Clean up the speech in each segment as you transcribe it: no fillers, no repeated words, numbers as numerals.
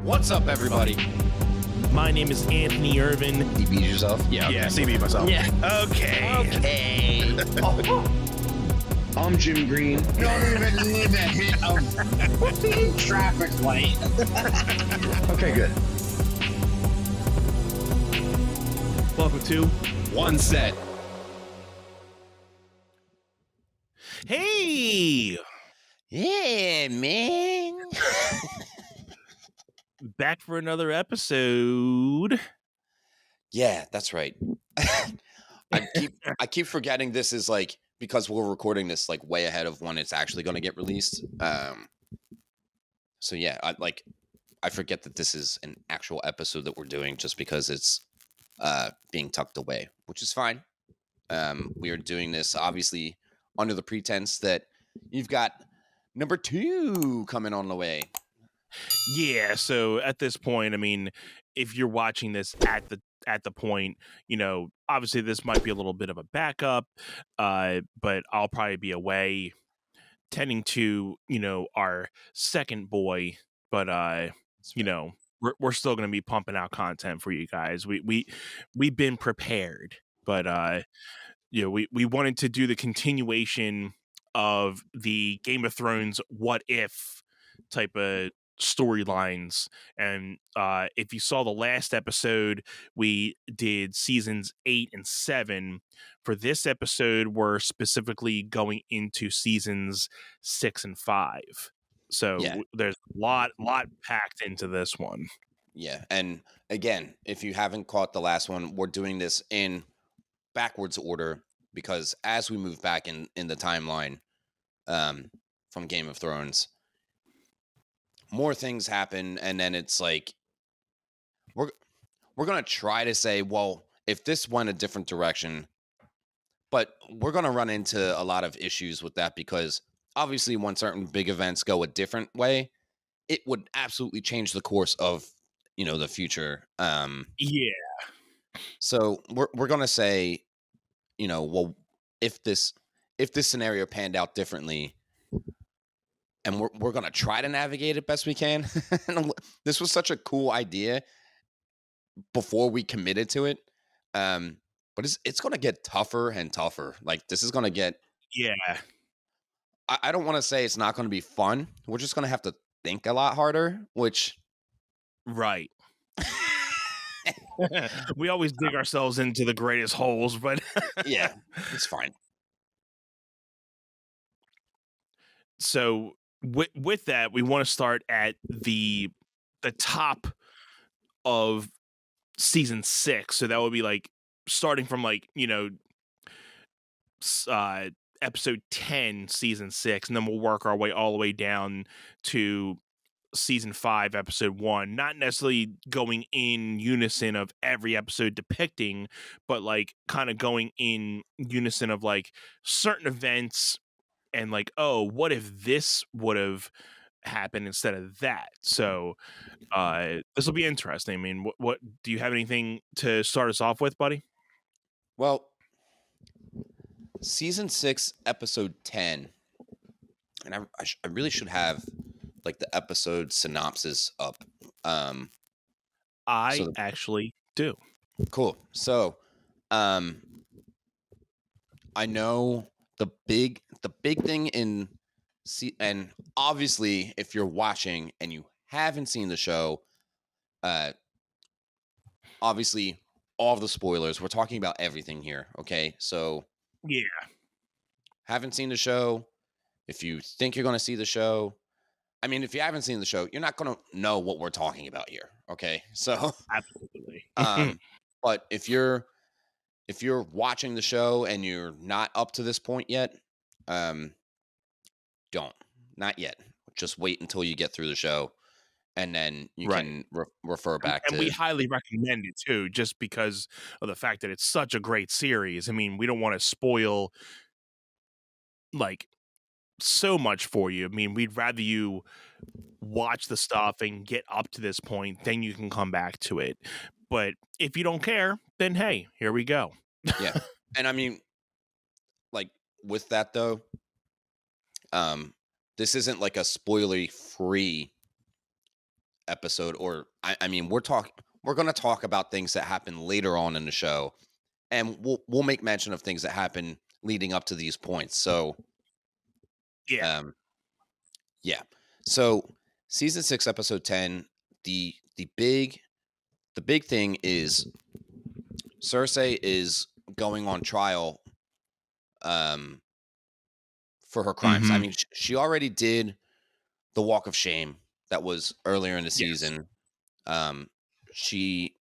What's up, everybody? My name is Anthony Irvin. You beat yourself? Yeah, Yeah, CB myself. Yeah. Okay. I'm Jim Green. Don't even need a hit of traffic light. Okay, good. Welcome to One set. Hey, Yeah, man. back for another episode. Yeah, that's right. I keep forgetting this is like because we're recording this like way ahead of when it's actually going to get released. So yeah, I forget that this is an actual episode that we're doing just because it's being tucked away, which is fine. We are doing this obviously under the pretense that you've got number 2 coming on the way. Yeah, so at this point, I mean, if you're watching this at the point, obviously this might be a little bit of a backup, but I'll probably be away tending to, our second boy, but we're still going to be pumping out content for you guys. We've been prepared, but we wanted to do the continuation of the Game of Thrones what if type of storylines. And if you saw the last episode, we did seasons 8 and 7. For this episode, we're specifically going into seasons 6 and 5. So Yeah. there's a lot packed into this one. Yeah, and again, if you haven't caught the last one, we're doing this in backwards order because as we move back in the timeline from Game of Thrones, more things happen, and then it's like we're gonna try to say, well, if this went a different direction, but we're gonna run into a lot of issues with that because obviously when certain big events go a different way, it would absolutely change the course of the future. Yeah. So we're gonna say, well, if this scenario panned out differently, and we're gonna try to navigate it best we can. This was such a cool idea before we committed to it, but it's gonna get tougher and tougher. Like this is gonna get. Yeah. I don't want to say it's not gonna be fun. We're just gonna have to think a lot harder, which. Right. We always dig ourselves into the greatest holes, but yeah, it's fine. So with that, we want to start at the top of season 6. So that would be like starting from episode 10, season 6, and then we'll work our way all the way down to season 5, episode 1. Not necessarily going in unison of every episode depicting, but like kind of going in unison of like certain events and like, oh, what if this would have happened instead of that? So this will be interesting. I mean, what do you have anything to start us off with, buddy? Well, season 6, episode 10, and I really should have like the episode synopsis up. I actually do. Cool. So, I know the big thing in and obviously if you're watching and you haven't seen the show, obviously all of the spoilers. We're talking about everything here. Okay, so yeah, haven't seen the show. If you think you're going to see the show, I mean, if you haven't seen the show, you're not going to know what we're talking about here. Okay, so absolutely. But if you're watching the show and you're not up to this point yet, not yet. Just wait until you get through the show, and then you can refer back to. And we highly recommend it too, just because of the fact that it's such a great series. I mean, we don't want to spoil like so much for you. I mean, we'd rather you watch the stuff and get up to this point, then you can come back to it. But if you don't care, then hey, here we go. Yeah. And I mean, like with that though, this isn't like a spoilery free episode, or I mean, we're going to talk about things that happen later on in the show, and we'll make mention of things that happen leading up to these points. So, Yeah. um, yeah. So season 6, episode 10, the big thing is Cersei is going on trial um for her crimes. I Hmm. mean, she already did the walk of shame that was earlier in the Yes. season. Um she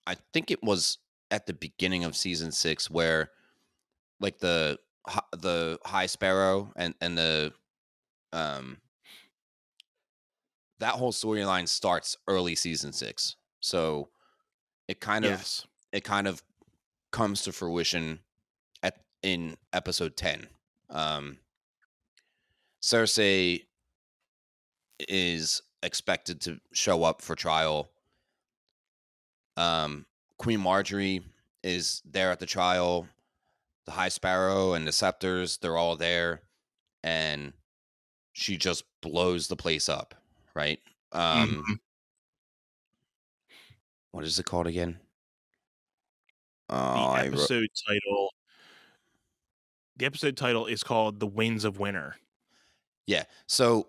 I think it was at the beginning of season 6 where like the High Sparrow and the um that whole storyline starts early season 6. So it kind of Yes. it kind of comes to fruition at in episode 10. Um Cersei is expected to show up for trial. Um Queen Marjorie is there at the trial. The High Sparrow and the Scepters, they're all there, and she just blows the place up, right? Um Hmm. what is it called again? The I wrote episode title. The episode title is called "The Winds of Winter." yeah. So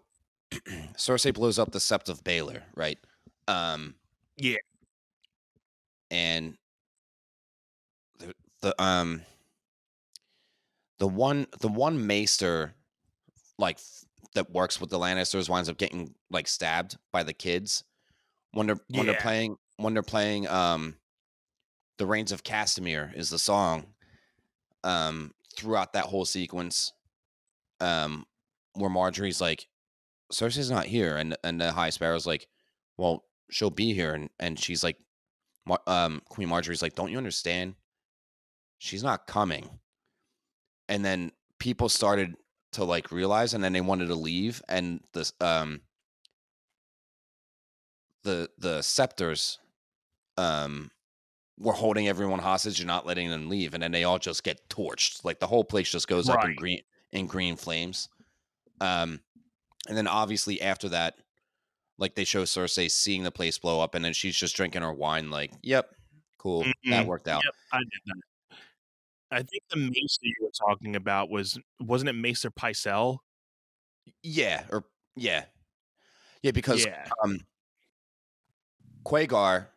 Cersei blows up the Sept of Baelor, right? Um Yeah. and the the one maester like that works with the Lannisters winds up getting like stabbed by the kids Yeah. when they're playing The Reigns of Castamere is the song throughout that whole sequence um where Marjorie's like Cersei's not here, and the High Sparrow's like, well, she'll be here, and she's like Queen Marjorie's like, don't you understand, she's not coming. And then people started to like realize, and then they wanted to leave, and the Scepters um were holding everyone hostage and not letting them leave, and then they all just get torched, like the whole place just goes up Right. in green flames. um and then obviously after that, like they show Cersei seeing the place blow up, and then she's just drinking her wine like, yep, cool, that Mhm. worked out. Yep, I did that. I think the maester you were talking about wasn't it Maester Pycelle? Yeah, or yeah, yeah, because Yeah. um Quagar,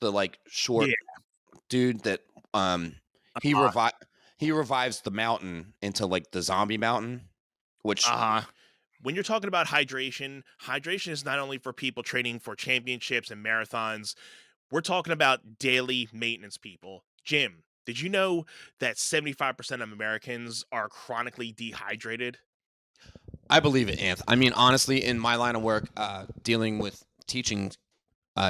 the like short Yeah. dude that um he Uh, revi- he revives the mountain into like the zombie mountain, which uh-huh. When you're talking about hydration, hydration is not only for people training for championships and marathons. We're talking about daily maintenance people. Jim, did you know that 75% of Americans are chronically dehydrated? I believe it, Anth. I mean, honestly, in my line of work, dealing with teaching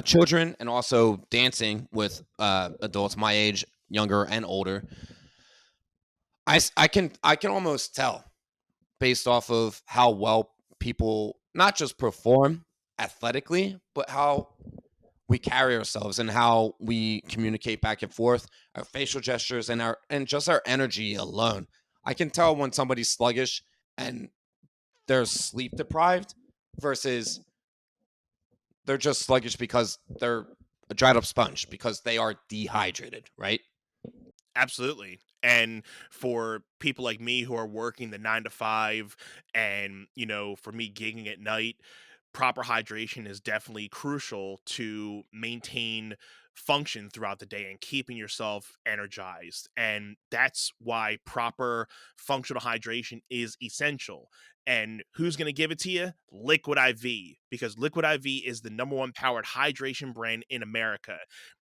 children and also dancing with adults my age, younger and older, I can almost tell based off of how well people not just perform athletically, but how we carry ourselves and how we communicate back and forth, our facial gestures and just our energy alone. I can tell when somebody's sluggish and they're sleep deprived versus they're just sluggish because they're a dried up sponge because they are dehydrated, right? Absolutely. And for people like me who are working the 9 to 5, and, for me gigging at night, proper hydration is definitely crucial to maintain function throughout the day and keeping yourself energized. And that's why proper functional hydration is essential. And who's going to give it to you? Liquid IV, because Liquid IV is the number one powered hydration brand in America.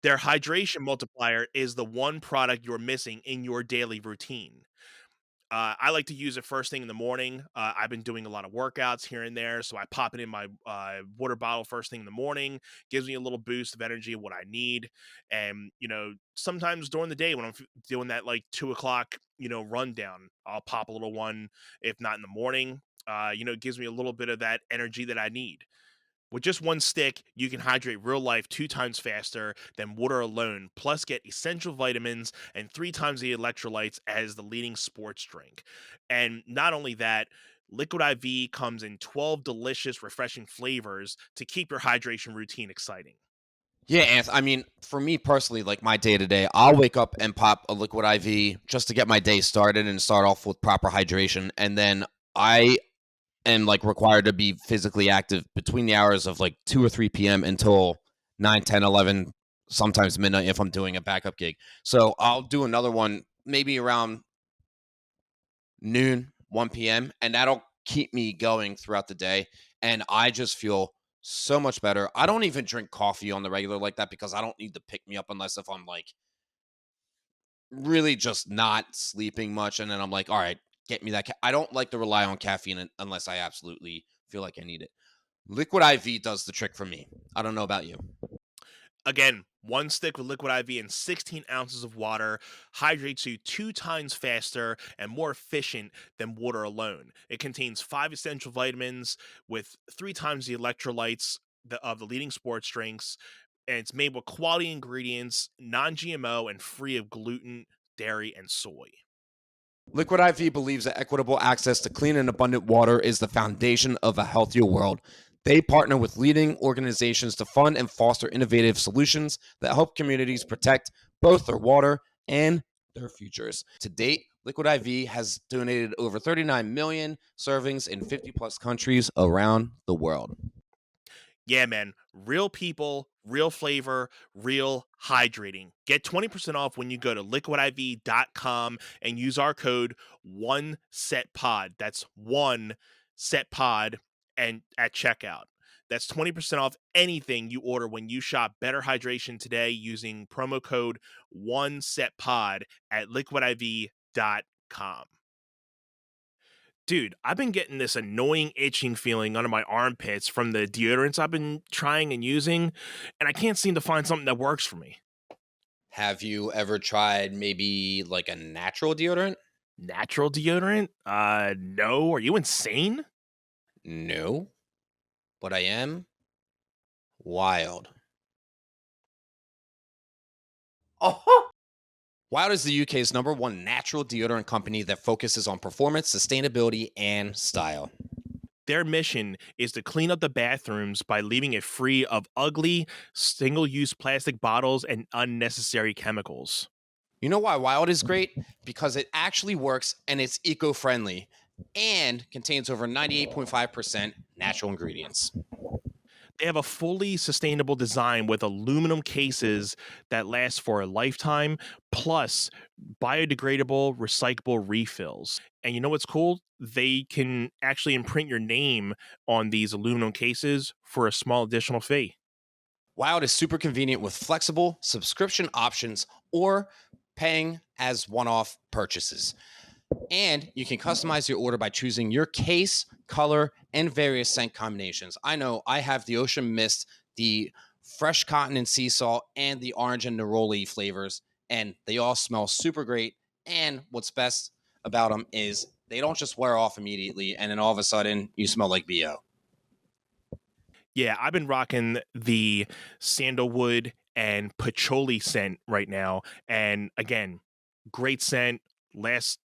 Their hydration multiplier is the one product you're missing in your daily routine. I like to use it first thing in the morning. I've been doing a lot of workouts here and there, so I pop it in my water bottle first thing in the morning. Gives me a little boost of energy, what I need. And sometimes during the day when I'm doing that like 2 o'clock, rundown, I'll pop a little one. If not in the morning, it gives me a little bit of that energy that I need. With just one stick, you can hydrate real life 2 times faster than water alone, plus get essential vitamins and 3 times the electrolytes as the leading sports drink. And not only that, Liquid IV comes in 12 delicious, refreshing flavors to keep your hydration routine exciting. Yeah, I mean, for me personally, like my day to day, I'll wake up and pop a liquid IV just to get my day started and start off with proper hydration. And then I am like required to be physically active between the hours of like 2 or 3 p.m. until 9, 10, 11, sometimes midnight if I'm doing a backup gig. So I'll do another one maybe around noon, 1 p.m., and that'll keep me going throughout the day. And I just feel so much better. I don't even drink coffee on the regular like that because I don't need to pick me up unless if I'm like really just not sleeping much. And then I'm like, all right, get me that. I don't like to rely on caffeine unless I absolutely feel like I need it. Liquid IV does the trick for me. I don't know about you. Again, one stick with Liquid IV and 16 ounces of water hydrates you 2 times faster and more efficient than water alone. It contains 5 essential vitamins with 3 times the electrolytes of the leading sports drinks, and it's made with quality ingredients, non-GMO, and free of gluten, dairy, and soy. Liquid IV believes that equitable access to clean and abundant water is the foundation of a healthier world. They partner with leading organizations to fund and foster innovative solutions that help communities protect both their water and their futures. To date, Liquid IV has donated over 39 million servings in 50 plus countries around the world. Yeah, man. Real people, real flavor, real hydrating. Get 20% off when you go to liquidiv.com and use our code 1SETPOD. That's 1SETPOD and at checkout. That's 20% off anything you order when you shop Better Hydration today using promo code 1SETPOD at liquidiv.com. Dude, I've been getting this annoying itching feeling under my armpits from the deodorants I've been trying and using, and I can't seem to find something that works for me. Have you ever tried maybe like a natural deodorant? Natural deodorant? No. Are you insane? No, but I am wild. Oh, Wild is the UK's #1 natural deodorant company that focuses on performance, sustainability, and style. Their mission is to clean up the bathrooms by leaving it free of ugly, single use plastic bottles and unnecessary chemicals. You know why Wild is great? Because it actually works and it's eco friendly and contains over 98.5% natural ingredients. They have a fully sustainable design with aluminum cases that last for a lifetime, plus biodegradable, recyclable refills. And you know what's cool? They can actually imprint your name on these aluminum cases for a small additional fee. Wild is super convenient with flexible subscription options or paying as one off purchases. And you can customize your order by choosing your case, color, and various scent combinations. I know I have the ocean mist, the fresh cotton and sea salt, and the orange and neroli flavors, and they all smell super great. And what's best about them is they don't just wear off immediately, and then all of a sudden you smell like BO. Yeah, I've been rocking the sandalwood and patchouli scent right now. And again, great scent, lasts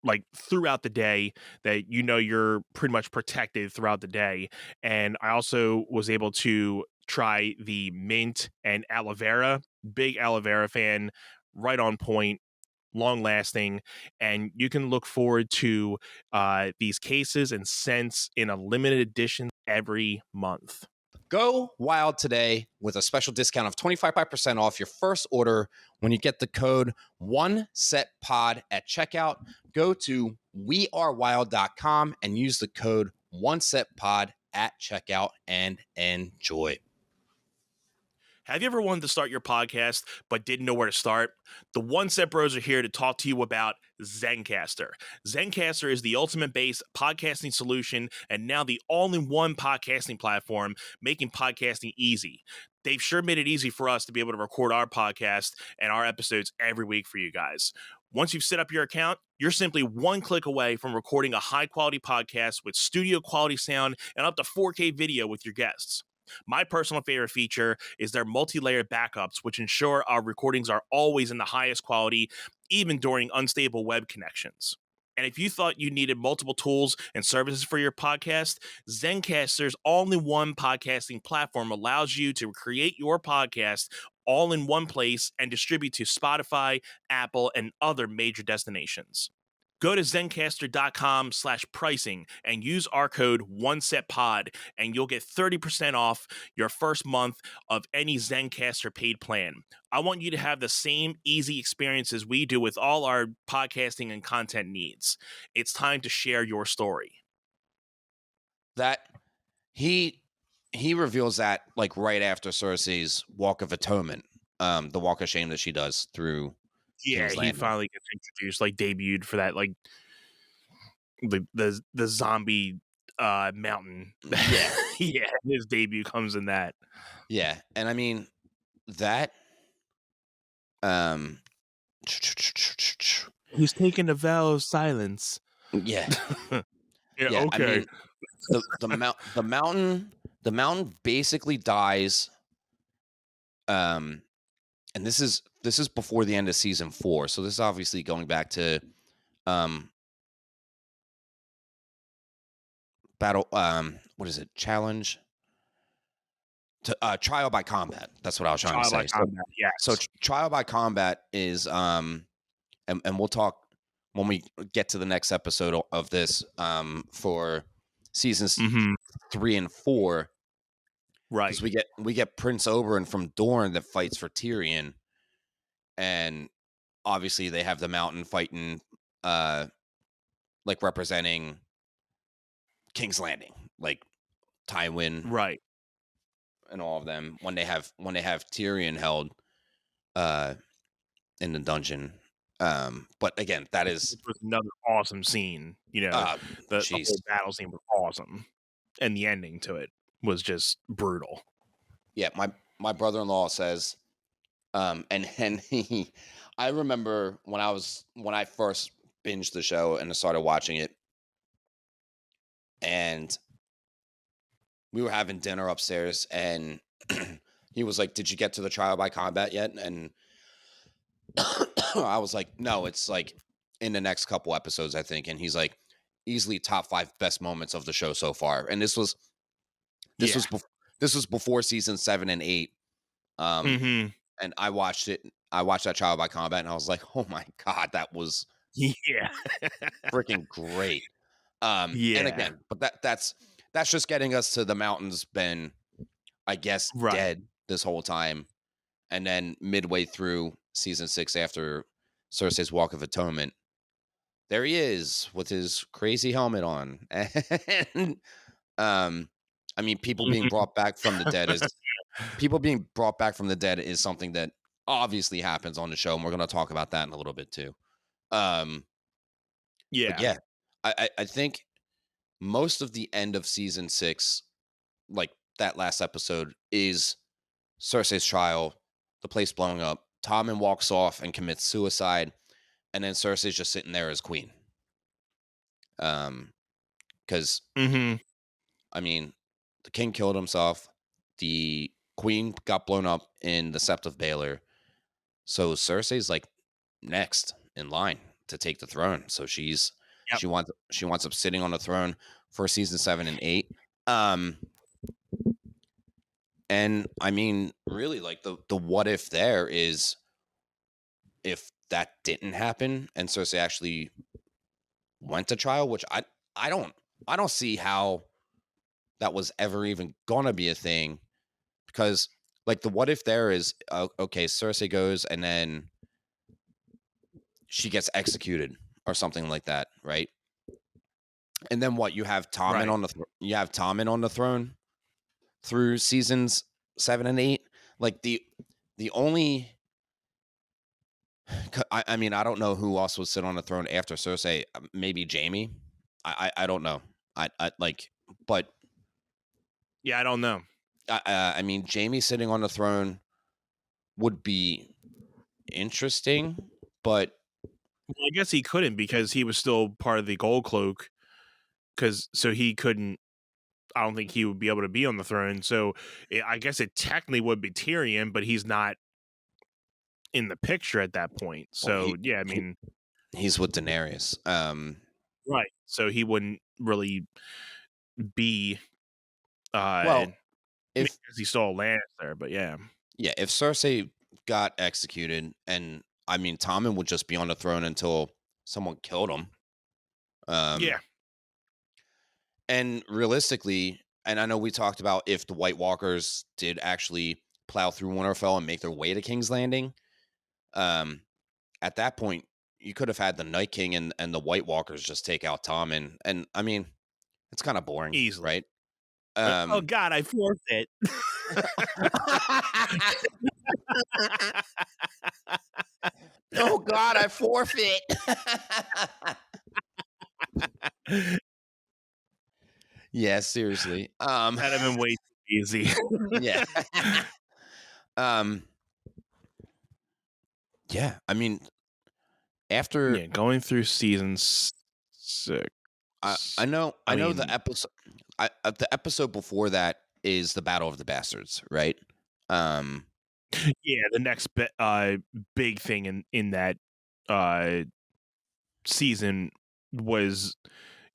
like throughout the day, that you're pretty much protected throughout the day. And I also was able to try the mint and aloe vera. Big aloe vera fan, right on point, long lasting, and you can look forward to these cases and scents in a limited edition every month. Go wild today with a special discount of 25% off your first order when you get the code 1SETPOD at checkout. Go to wearewild.com and use the code 1SETPOD at checkout and enjoy. Have you ever wanted to start your podcast but didn't know where to start? The One Set Bros are here to talk to you about Zencastr. Zencastr is the ultimate based podcasting solution and now the all-in-one podcasting platform, making podcasting easy. They've sure made it easy for us to be able to record our podcast and our episodes every week for you guys. Once you've set up your account, you're simply one click away from recording a high-quality podcast with studio quality sound and up to 4K video with your guests. My personal favorite feature is their multi-layered backups, which ensure our recordings are always in the highest quality, even during unstable web connections. And if you thought you needed multiple tools and services for your podcast, Zencastr's all-in-one podcasting platform allows you to create your podcast all in one place and distribute to Spotify, Apple, and other major destinations. Go to Zencastr.com/pricing and use our code OneSetPod, and you'll get 30% off your first month of any Zencastr paid plan. I want you to have the same easy experiences we do with all our podcasting and content needs. It's time to share your story. That he reveals that like right after Cersei's Walk of Atonement, the Walk of Shame that she does through Yeah, King's he Landing. finally gets introduced, like debuted for that, like the zombie mountain. Yeah. Yeah, his debut comes in that. Yeah, and I mean that He's taking a vow of silence. yeah. Yeah, okay. I mean the mountain basically dies, and this is before the end of season 4, so this is obviously going back to battle what is it, challenge to trial by combat. That's what I was trying to say. Yes. So trial by combat is and we'll talk when we get to the next episode of this for seasons 3 and 4, right? Because we get Prince Oberyn from Dorne that fights for Tyrion, and obviously they have the mountain fighting like representing King's Landing, like Tywin, right, and all of them when they have Tyrion held in the dungeon. But again, that is it was another awesome scene. You know, the whole battle scene was awesome, and the ending to it was just brutal. Yeah, my brother-in-law says, and he, I remember when I first binged the show and started watching it, and we were having dinner upstairs, and he was like, "Did you get to the trial by combat yet?" And I was like, "No, it's like in the next couple episodes, I think." And he's like, "Easily top 5 best moments of the show so far." And this was before season 7 and 8. And I watched it. I watched that trial by combat, and I was like, "Oh my god, that was freaking great." And again, but that's just getting us to the mountain's been, I guess, dead this whole time, and then midway through season 6, after Cersei's Walk of Atonement, there he is with his crazy helmet on, and I mean, people being brought back from the dead is something that obviously happens on the show, and we're going to talk about that in a little bit too. Yeah, I think most of the end of season 6, like that last episode, is Cersei's trial, the place blowing up. Tommen walks off and commits suicide, and then Cersei's just sitting there as queen. Because I mean, the king killed himself, the queen got blown up in the Sept of Baelor, so Cersei's like next in line to take the throne. So she winds up sitting on the throne for season 7 and 8. And I mean, really, like the what if there is, if that didn't happen and Cersei actually went to trial, which I don't see how that was ever even gonna be a thing, because like the what if there is, okay, Cersei goes and then she gets executed or something like that, right? And then what? You have Tommen on the throne through seasons 7 and 8. Like the only, I mean, I don't know who else would sit on the throne after Cersei. Maybe Jaime. I don't know. I like, but yeah, I don't know. I mean, Jaime sitting on the throne would be interesting, but well, I guess he couldn't because he was still part of the Gold Cloak. So he couldn't. I don't think he would be able to be on the throne. So I guess it technically would be Tyrion, but he's not in the picture at that point. So I mean, he's with Daenerys. Right. So he wouldn't really be Well, if because he's still a Lannister, but yeah. if Cersei got executed, and I mean Tommen would just be on the throne until someone killed him. Yeah. And realistically, and I know we talked about if the White Walkers did actually plow through Winterfell and make their way to King's Landing, um, at that point, you could have had the Night King and the White Walkers just take out Tommen. And I mean, it's kind of boring, Easily. right? Oh God, I forfeit. Oh God, I forfeit. Yeah, seriously. That'd have been way too easy. Yeah. um yeah, I mean after Yeah, going through season 6. I know I the mean, episode the episode before that is the Battle of the Bastards, right? Um yeah, the next big thing in that uh season was,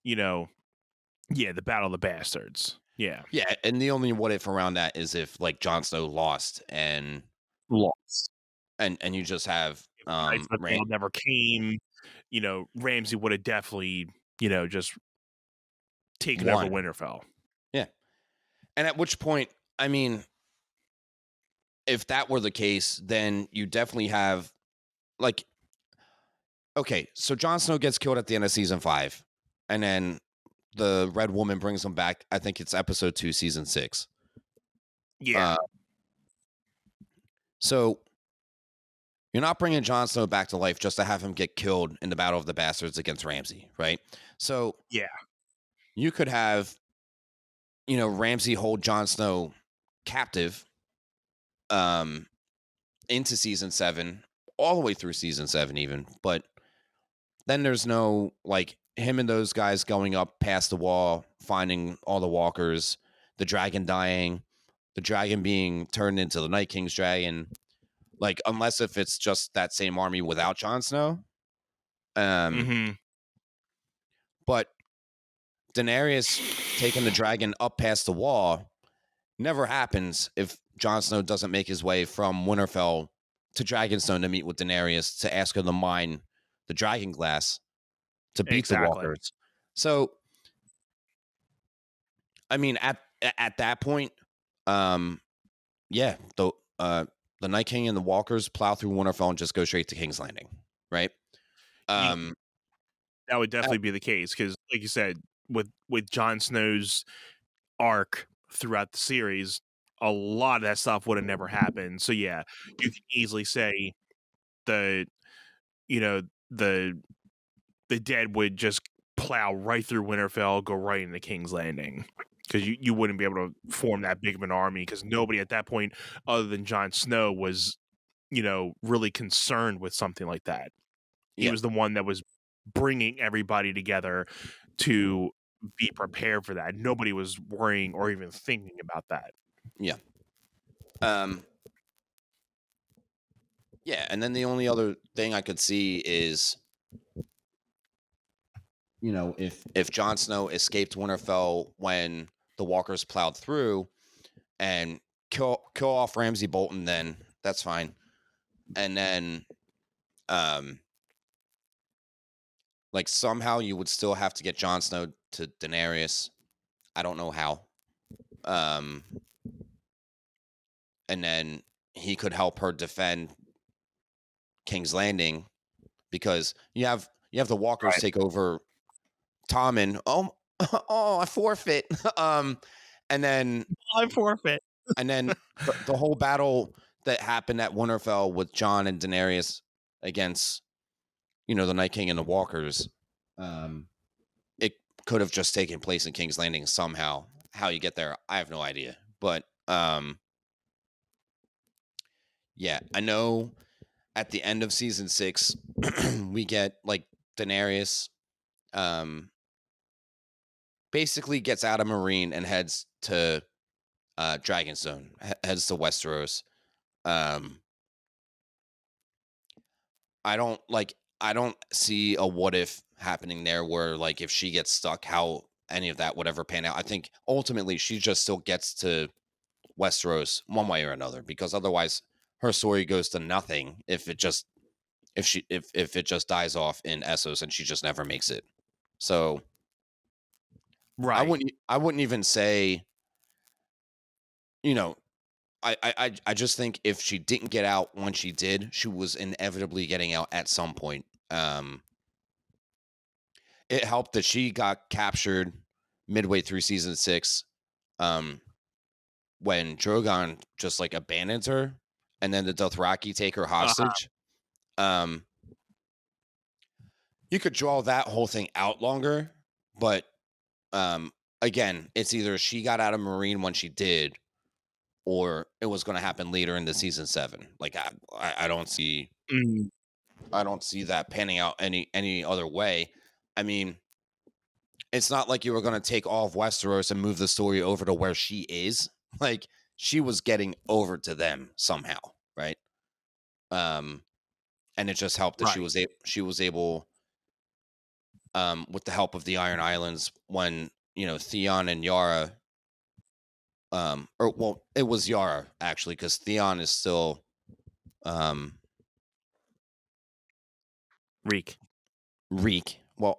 the Battle of the Bastards. Yeah. yeah, and the only what if around that is if like Jon Snow lost and Lost. and you just have Knights of the Round never came. Ramsay would have definitely, just taken over won. Winterfell. Yeah. And at which point, I mean, if that were the case, then you definitely have like okay, so Jon Snow gets killed at the end of season 5, and then the Red Woman brings him back. I think it's episode 2, season 6. Yeah. So you're not bringing Jon Snow back to life just to have him get killed in the Battle of the Bastards against Ramsay, right? So yeah. you could have, Ramsay hold Jon Snow captive into season 7, all the way through season 7 even. But then there's no, like, him and those guys going up past the wall, finding all the walkers, the dragon dying, the dragon being turned into the Night King's dragon. Like, unless if it's just that same army without Jon Snow. But Daenerys taking the dragon up past the wall never happens if Jon Snow doesn't make his way from Winterfell to Dragonstone to meet with Daenerys to ask her to mine the dragon glass to beat the walkers. So, I mean, at that point, yeah, the Night King and the walkers plow through Winterfell and just go straight to King's Landing, right? That would definitely be the case because, like you said, with Jon Snow's arc throughout the series, a lot of that stuff would have never happened. So yeah, you can easily say the dead would just plow right through Winterfell, go right into King's Landing. Because you wouldn't be able to form that big of an army because nobody at that point, other than Jon Snow, was, really concerned with something like that. He was the one that was bringing everybody together to be prepared for that. Nobody was worrying or even thinking about that. Yeah. Yeah, and then the only other thing I could see is, if Jon Snow escaped Winterfell when the walkers plowed through and kill off Ramsay Bolton, then that's fine. And then like somehow you would still have to get Jon Snow to Daenerys. I don't know how. And then he could help her defend King's Landing because you have the walkers take over Tommen. Oh, I forfeit. And then I forfeit. And then the whole battle that happened at Winterfell with Jon and Daenerys against, the Night King and the Walkers, it could have just taken place in King's Landing somehow. How you get there, I have no idea. But yeah, I know at the end of season 6, we get like Daenerys basically gets out of Marine and heads to Dragonstone, heads to Westeros. I don't like I don't see a what if happening there where like if she gets stuck, how any of that would ever pan out. I think ultimately she just still gets to Westeros one way or another, because otherwise her story goes to nothing if it just if it just dies off in Essos and she just never makes it. So Right. I wouldn't even say, you know, I just think if she didn't get out when she did, she was inevitably getting out at some point. It helped that she got captured midway through season 6, um, when Drogon just like abandons her, and then the Dothraki take her hostage. Um, you could draw that whole thing out longer, but again, it's either she got out of Marine when she did, or it was going to happen later in the season 7. Like I don't see Mm, I don't see that panning out any other way. I mean, it's not like you were going to take all of Westeros and move the story over to where she is. Like she was getting over to them somehow, right? Um, and it just helped that right. she was able, with the help of the Iron Islands, when Theon and Yara, or well, it was Yara actually, because Theon is still, um, Reek. Reek. Well,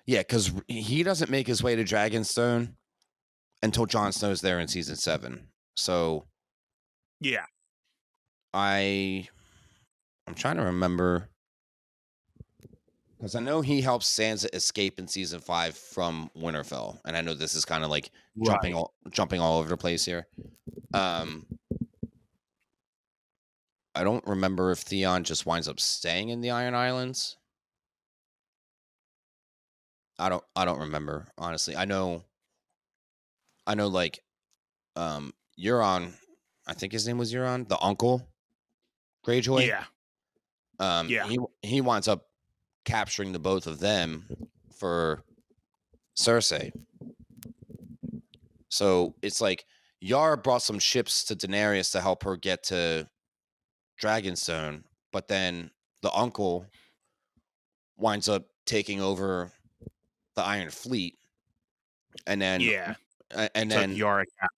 yeah, because he doesn't make his way to Dragonstone until Jon Snow's there in season 7. So Yeah. I'm trying to remember, because I know he helps Sansa escape in season 5 from Winterfell, and I know this is kind of like Right. jumping all over the place here. I don't remember if Theon just winds up staying in the Iron Islands. I don't remember, honestly. I know like Euron, I think his name was Euron, the uncle Greyjoy. Yeah. Yeah. He winds up capturing the both of them for Cersei. So it's like Yara brought some ships to Daenerys to help her get to Dragonstone, but then the uncle winds up taking over the Iron Fleet, and then Yeah. and Took then Yorick out.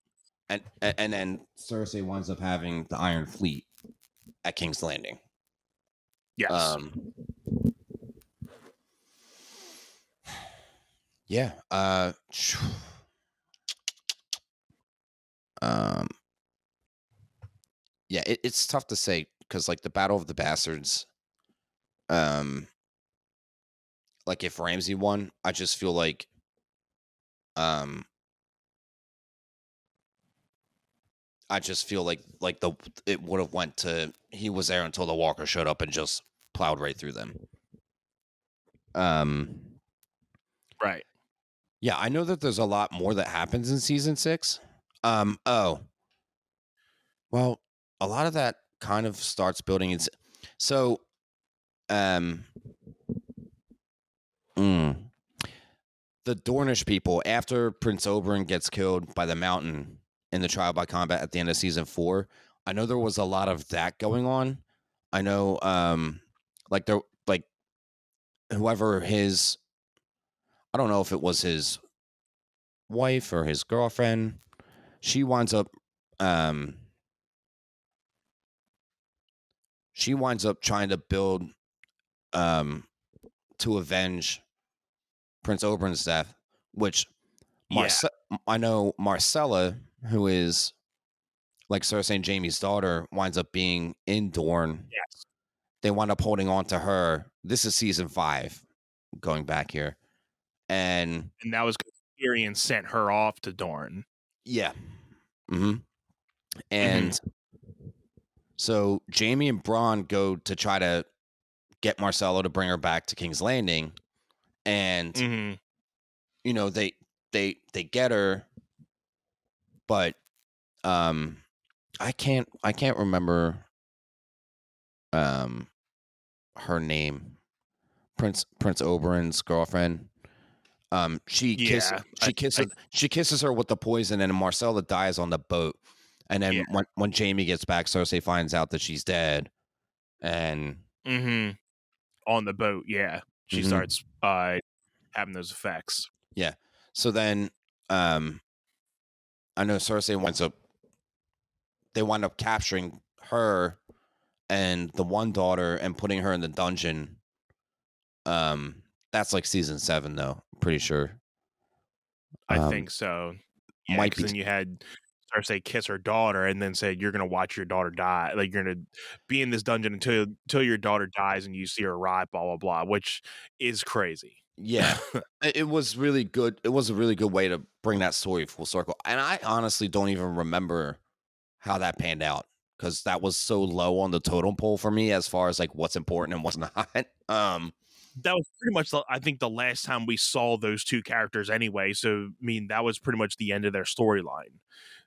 and then Cersei winds up having the Iron Fleet at King's Landing. Yes. Yeah. Yeah, it's tough to say, because like the Battle of the Bastards, like if Ramsay won, I just feel like um the it would have went to, he was there until the Walker showed up and just plowed right through them. Right. Yeah, I know that there's a lot more that happens in season 6. Oh, well, a lot of that kind of starts building. So, um, the Dornish people, after Prince Oberyn gets killed by the Mountain in the trial by combat at the end of season 4, I know there was a lot of that going on. I know, like whoever his, I don't know if it was his wife or his girlfriend, she winds up, trying to build, to avenge Prince Oberyn's death, which Yeah. I know Marcella, who is like Cersei and Jaime's daughter, winds up being in Dorne. Yes. They wind up holding on to her. This is season 5, going back here. And that was because Tyrion sent her off to Dorne. yeah. And so Jaime and Bronn go to try to get Marcella to bring her back to King's Landing. And they get her, but I can't remember her name. Prince Oberyn's girlfriend. She kisses her with the poison, and Marcella dies on the boat. And then when Jaime gets back, Cersei finds out that she's dead. And on the boat, she Mhm. starts having those effects. Yeah. So then, I know Cersei they wind up capturing her and the one daughter and putting her in the dungeon. That's like season 7, though. I'm pretty sure. I think so. Yeah, Might because be. then you had Cersei kiss her daughter and then said, "You're gonna watch your daughter die. Like you're gonna be in this dungeon until your daughter dies and you see her rot." Blah blah blah, which is crazy. Yeah. It was really good. It was a really good way to bring that story full circle. And I honestly don't even remember how that panned out because that was so low on the totem pole for me as far as like what's important and what's not. That was pretty much, I think, the last time we saw those two characters anyway. So, I mean, that was pretty much the end of their storyline.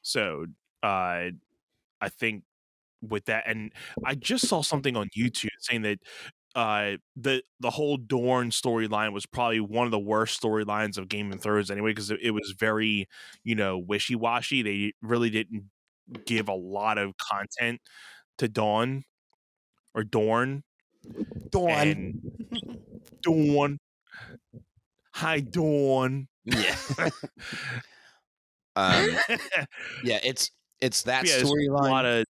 So, I think with that, and I just saw something on YouTube saying that the whole Dorne storyline was probably one of the worst storylines of Game of Thrones anyway, because it was very, wishy-washy. They really didn't give a lot of content to Dorne. Dawn. And Dawn. Hi, Dawn. Yeah. Yeah, it's that Yeah, there's a lot storyline. of,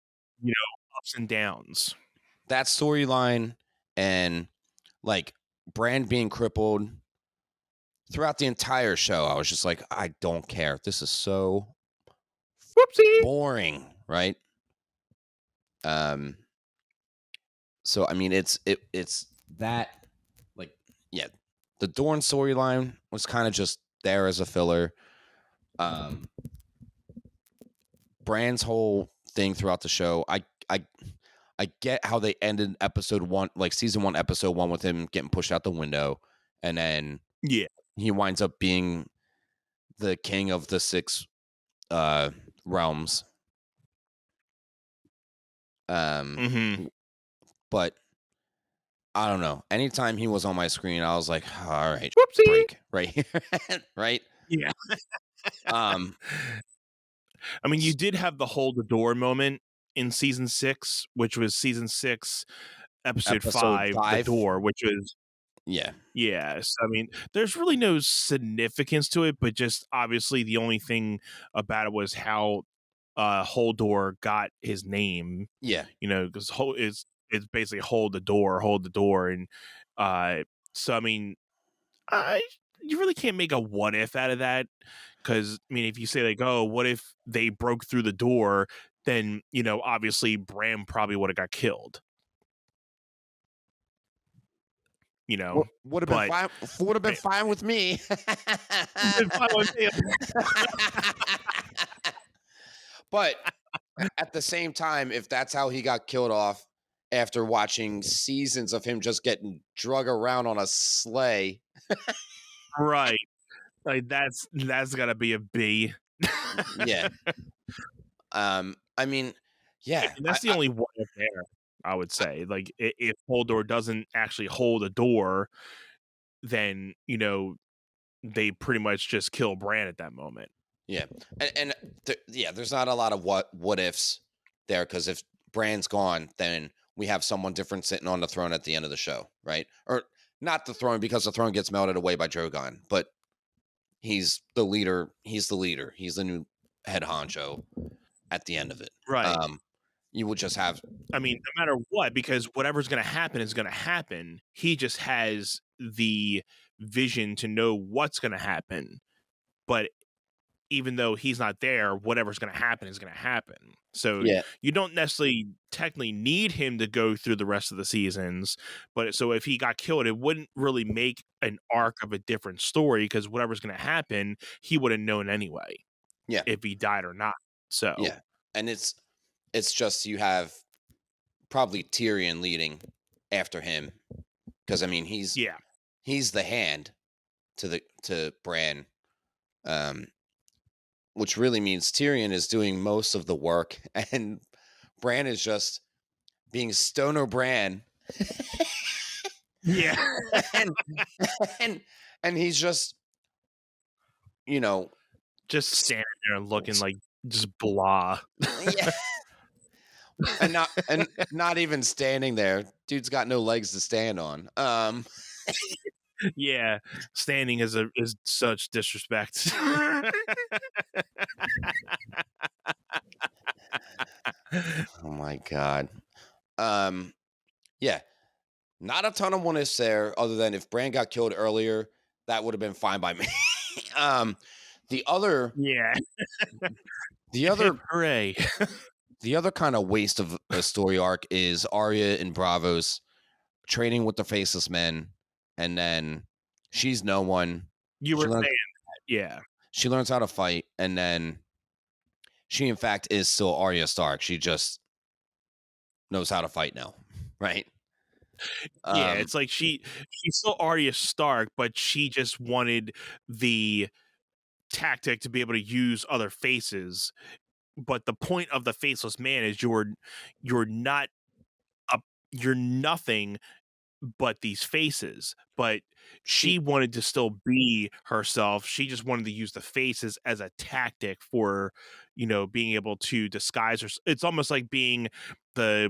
ups and downs. That storyline and like Bran being crippled throughout the entire show. I was just like, I don't care. This is so Whoopsie. boring, right? So I mean, it's that like yeah, the Dorne storyline was kind of just there as a filler. Bran's whole thing throughout the show, I get how they ended episode 1, like season 1, episode 1, with him getting pushed out the window, and then Yeah. he winds up being the king of the 6 realms. Mm-hmm. But I don't know. Anytime he was on my screen, I was like, all right, Whoopsie. break right here, right? Yeah. Um, I mean, you did have the hold the door moment in season 6, which was season 6, episode 5, the 5. door, which was Yeah. yes. I mean, there's really no significance to it, but just obviously the only thing about it was how Holdor got his name. Yeah. Because it's basically hold the door, and so I mean, you really can't make a what if out of that, because I mean, if you say like, oh, what if they broke through the door, then obviously Bran probably would have got killed. Would have been But fine. Would have been fine with me. But at the same time, if that's how he got killed off after watching seasons of him just getting drug around on a sleigh, right, like that's gotta be a B. yeah. I mean, yeah, And that's the only what if there, I would say. Like, if Holdor doesn't actually hold a door, then they pretty much just kill Bran at that moment. yeah, and there's not a lot of what ifs there, because if Bran's gone, then we have someone different sitting on the throne at the end of the show, right? Or not the throne, because the throne gets melted away by Drogon, but he's the leader. He's the leader. He's the new head honcho at the end of it. Right. You would just have. I mean, no matter what, because whatever's going to happen is going to happen. He just has the vision to know what's going to happen. But even though he's not there, whatever's going to happen is going to happen. So Yeah. you don't necessarily technically need him to go through the rest of the seasons. But so if he got killed, it wouldn't really make an arc of a different story, because whatever's going to happen, he would have known anyway. Yeah. If he died or not. So yeah, and it's just you have probably Tyrion leading after him, because I mean he's the hand to Bran, which really means Tyrion is doing most of the work, and Bran is just being stoner Bran. Yeah. and he's just just standing there and looking like just blah. Yeah. and not even standing there. Dude's got no legs to stand on. Yeah, standing is such disrespect. Oh my god. Um, yeah, not a ton of one ifs there, other than if Bran got killed earlier, that would have been fine by me. um, the other, Yeah. the Hip other, hooray. the other kind of waste of a story arc is Arya and Bravos training with the Faceless Men, and then she's no one. You She were learns saying that, yeah. she learns how to fight, and then she in fact is still Arya Stark. She just knows how to fight now, right? Yeah, Um, it's like she's still Arya Stark, but she just wanted the tactic to be able to use other faces. But the point of the Faceless Man is you're not a you're nothing but these faces. But she she wanted to still be herself. She just wanted to use the faces as a tactic for, being able to disguise her. It's almost like being the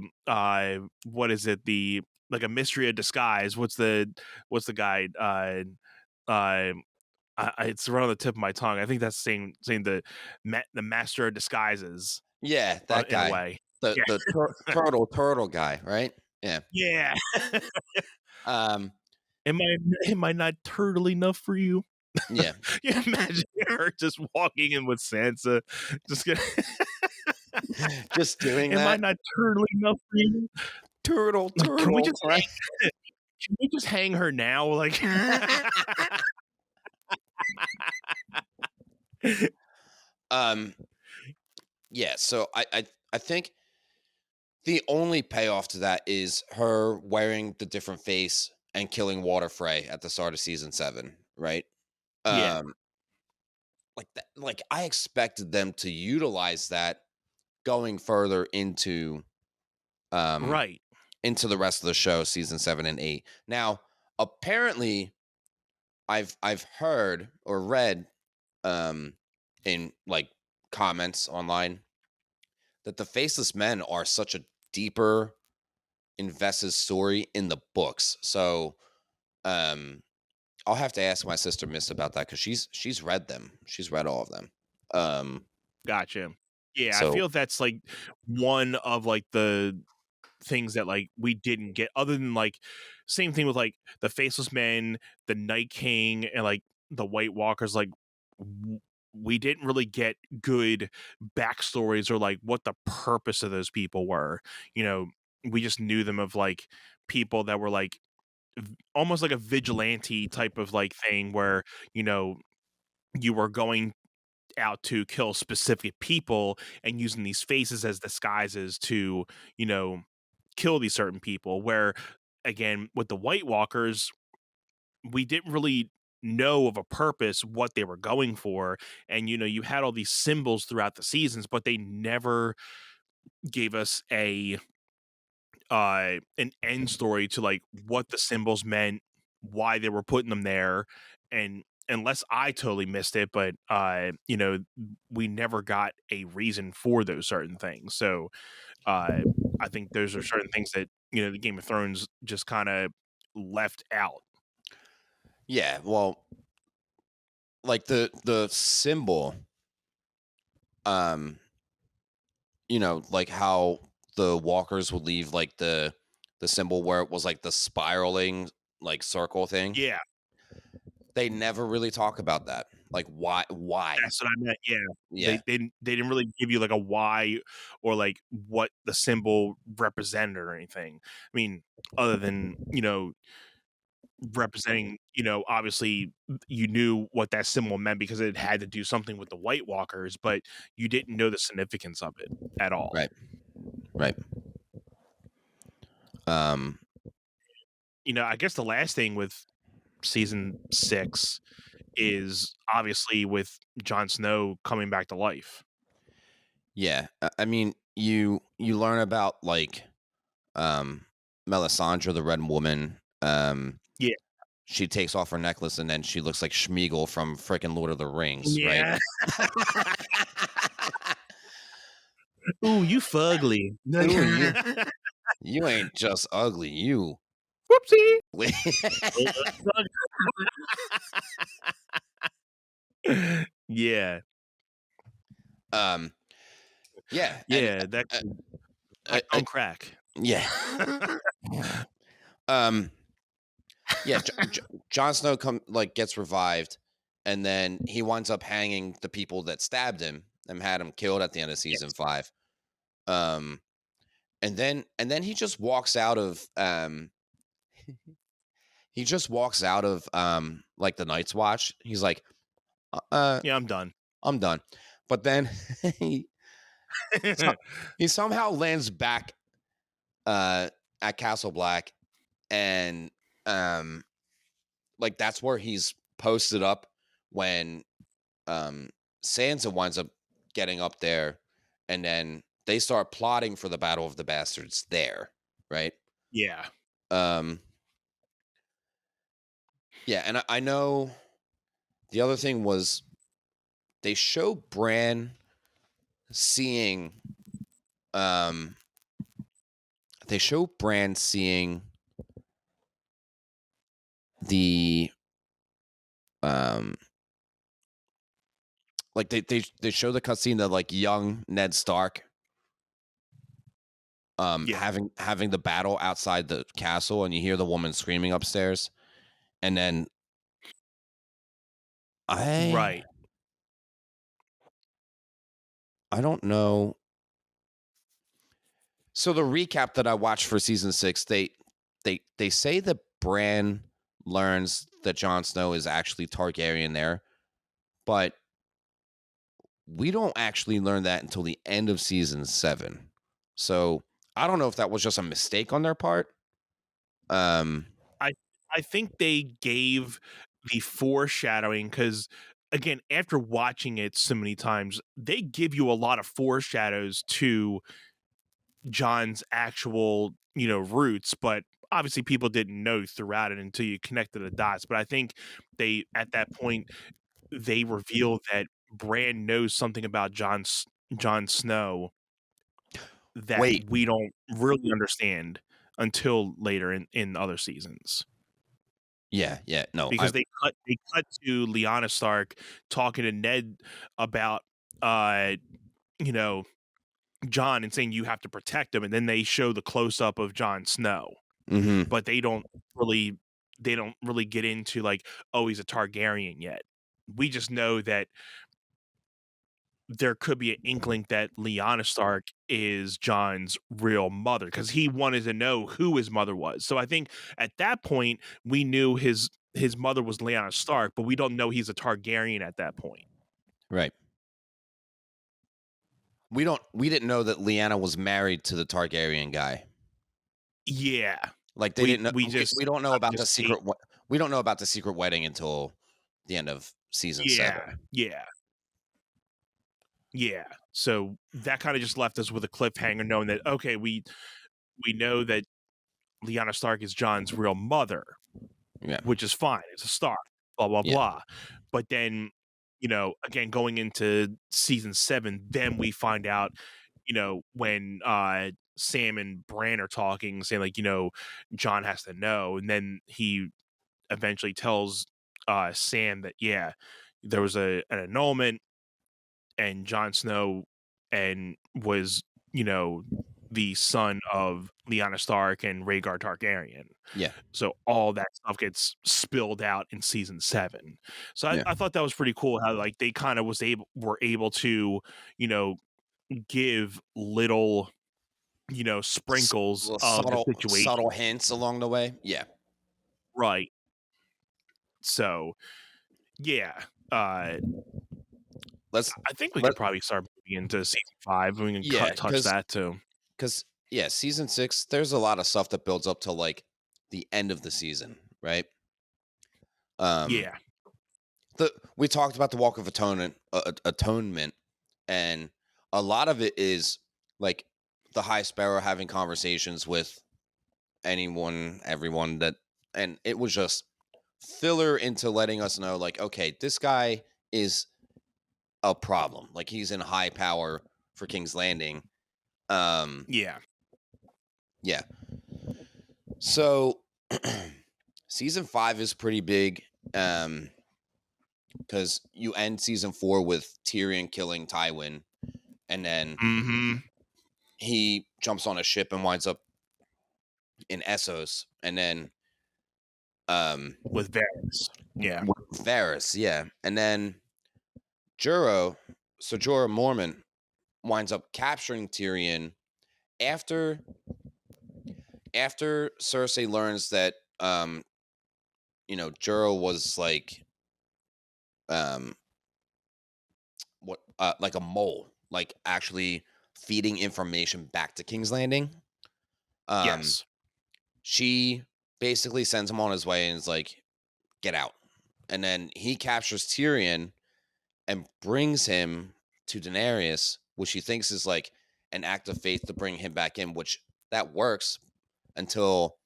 what is it? The like a mystery of disguise. What's the guy? Uh it's right on the tip of my tongue. I think that's saying the master of disguises yeah, that in a guy, way. the turtle guy, right? Yeah. Yeah. Um, Am I not turtle enough for you? yeah, You imagine her just walking in with Sansa, just gonna, just doing am I that. not turtle enough for you? Turtle, Like, can we turtle, just right? can we just hang her now? Like, um, yeah. So I think the only payoff to that is her wearing the different face and killing Water Frey at the start of season 7, right? yeah, Um, like that, like I expected them to utilize that going further um right. into the rest of the show, season 7 and 8. Now, apparently, I've heard or read in like comments online that the Faceless Men are such a deeper invested story in the books. So um I'll have to ask my sister Miss about that because she's read them. She's read all of them. Um Gotcha. Yeah, I so feel that's like one of like the things that like we didn't get, other than like same thing with like the Faceless Men, the Night King, and like the White Walkers. Like we didn't really get good backstories or like what the purpose of those people were. You know, we just knew them of like people that were like almost like a vigilante type of like thing where, you know, you were going out to kill specific people and using these faces as disguises to, you know, kill these certain people. Where again, with the White Walkers, we didn't really know of a purpose what they were going for. And you had all these symbols throughout the seasons, but they never gave us a an end story to like what the symbols meant, why they were putting them there. And unless I totally missed it, but we never got a reason for those certain things. So I think those are certain things that the Game of Thrones just kind of left out. yeah, well, like the symbol, um, like how the walkers would leave like the symbol where it was like the spiraling like circle thing. Yeah, They never really talk about that. Like why? that's what I meant. Yeah, Yeah, they didn't really give you like a why or like what the symbol represented or anything. I mean, other than representing, obviously you knew what that symbol meant because it had to do something with the White Walkers, but you didn't know the significance of it at all. right. Right. Um I guess the last thing with season 6 is obviously with Jon Snow coming back to life. yeah, I mean, you learn about like um Melisandre the Red Woman. Yeah. She takes off her necklace and then she looks like Schmeagol from freaking Lord of the Rings, right? Yeah. Ooh, you fugly. No, Ooh, you ain't just ugly, you. Whoopsie. Yeah. um, yeah, and Yeah, that uh, black on crack. yeah, um, yeah. Jon Snow gets revived, and then he winds up hanging the people that stabbed him and had him killed at the end of season 5. Um, and then he just walks out of like the Night's Watch. He's like, Yeah, I'm done. I'm done. But then he he somehow lands back at Castle Black, and like that's where he's posted up when Sansa winds up getting up there, and then they start plotting for the Battle of the Bastards there, right? Yeah. Um yeah, and I know the other thing was they show Bran seeing um the um like they show the cutscene of like young Ned Stark Yeah. having the battle outside the castle, and you hear the woman screaming upstairs, and then Right. I don't know. So the recap that I watched for season 6, they say that Bran learns that Jon Snow is actually Targaryen there, but we don't actually learn that until the end of season 7. So I don't know if that was just a mistake on their part. I think they gave the foreshadowing because, again, after watching it so many times, they give you a lot of foreshadows to John's actual, roots, but obviously people didn't know throughout it until you connected the dots. But I think they, at that point, they reveal that Bran knows something about Jon Snow that Wait, we don't really understand until later in other seasons. yeah, no, Because they cut to Lyanna Stark talking to Ned about you know John and saying you have to protect him, and then they show the close up of Jon Snow, mm-hmm, but they don't really get into like, oh, he's a Targaryen yet. We just know that there could be an inkling that Lyanna Stark is John's real mother because he wanted to know who his mother was. So I think at that point we knew his mother was Lyanna Stark, but we don't know he's a Targaryen at that point. right. We didn't know that Lyanna was married to the Targaryen guy. Yeah, Like they we didn't know. we just We don't know about the just see. secret. We don't know about the secret wedding until the end of season Yeah, 7. yeah, yeah. So that kind of just left us with a cliffhanger, knowing that okay, we know that Lyanna Stark is John's real mother, Yeah, which is fine. It's a Stark, blah blah yeah, blah. But then, again, going into season 7, then we find out, when Sam and Bran are talking, saying like, John has to know, and then he eventually tells Sam that yeah, there was an annulment, and Jon Snow and was the son of Lyanna Stark and Rhaegar Targaryen. yeah, So all that stuff gets spilled out in season 7. So yeah. I thought that was pretty cool how like they kind of were able to, you know, give little, sprinkles Little of the subtle situation. hints along the way. Yeah. Right. So yeah. Let's I think we let could probably start moving into season 5. We can yeah, touch that too. because yeah, season 6. There's a lot of stuff that builds up to like the end of the season, right? Um, Yeah. we talked about the Walk of Atonement, and a lot of it is like the High Sparrow having conversations with everyone and it was just filler into letting us know, like, okay, this guy is a problem. Like he's in high power for King's Landing, Yeah. Yeah. So season 5 is pretty big. Because you end season 4 with Tyrion killing Tywin, and then Mm-hmm. he jumps on a ship and winds up in Essos, and then With Varys. Yeah. with Varys, yeah, and then Jorah Mormont winds up capturing Tyrion after Cersei learns that Jorah was like um like a mole, like actually feeding information back to King's Landing. Yes. She basically sends him on his way and is like, get out. And then he captures Tyrion and brings him to Daenerys, which he thinks is like an act of faith to bring him back in, which that works until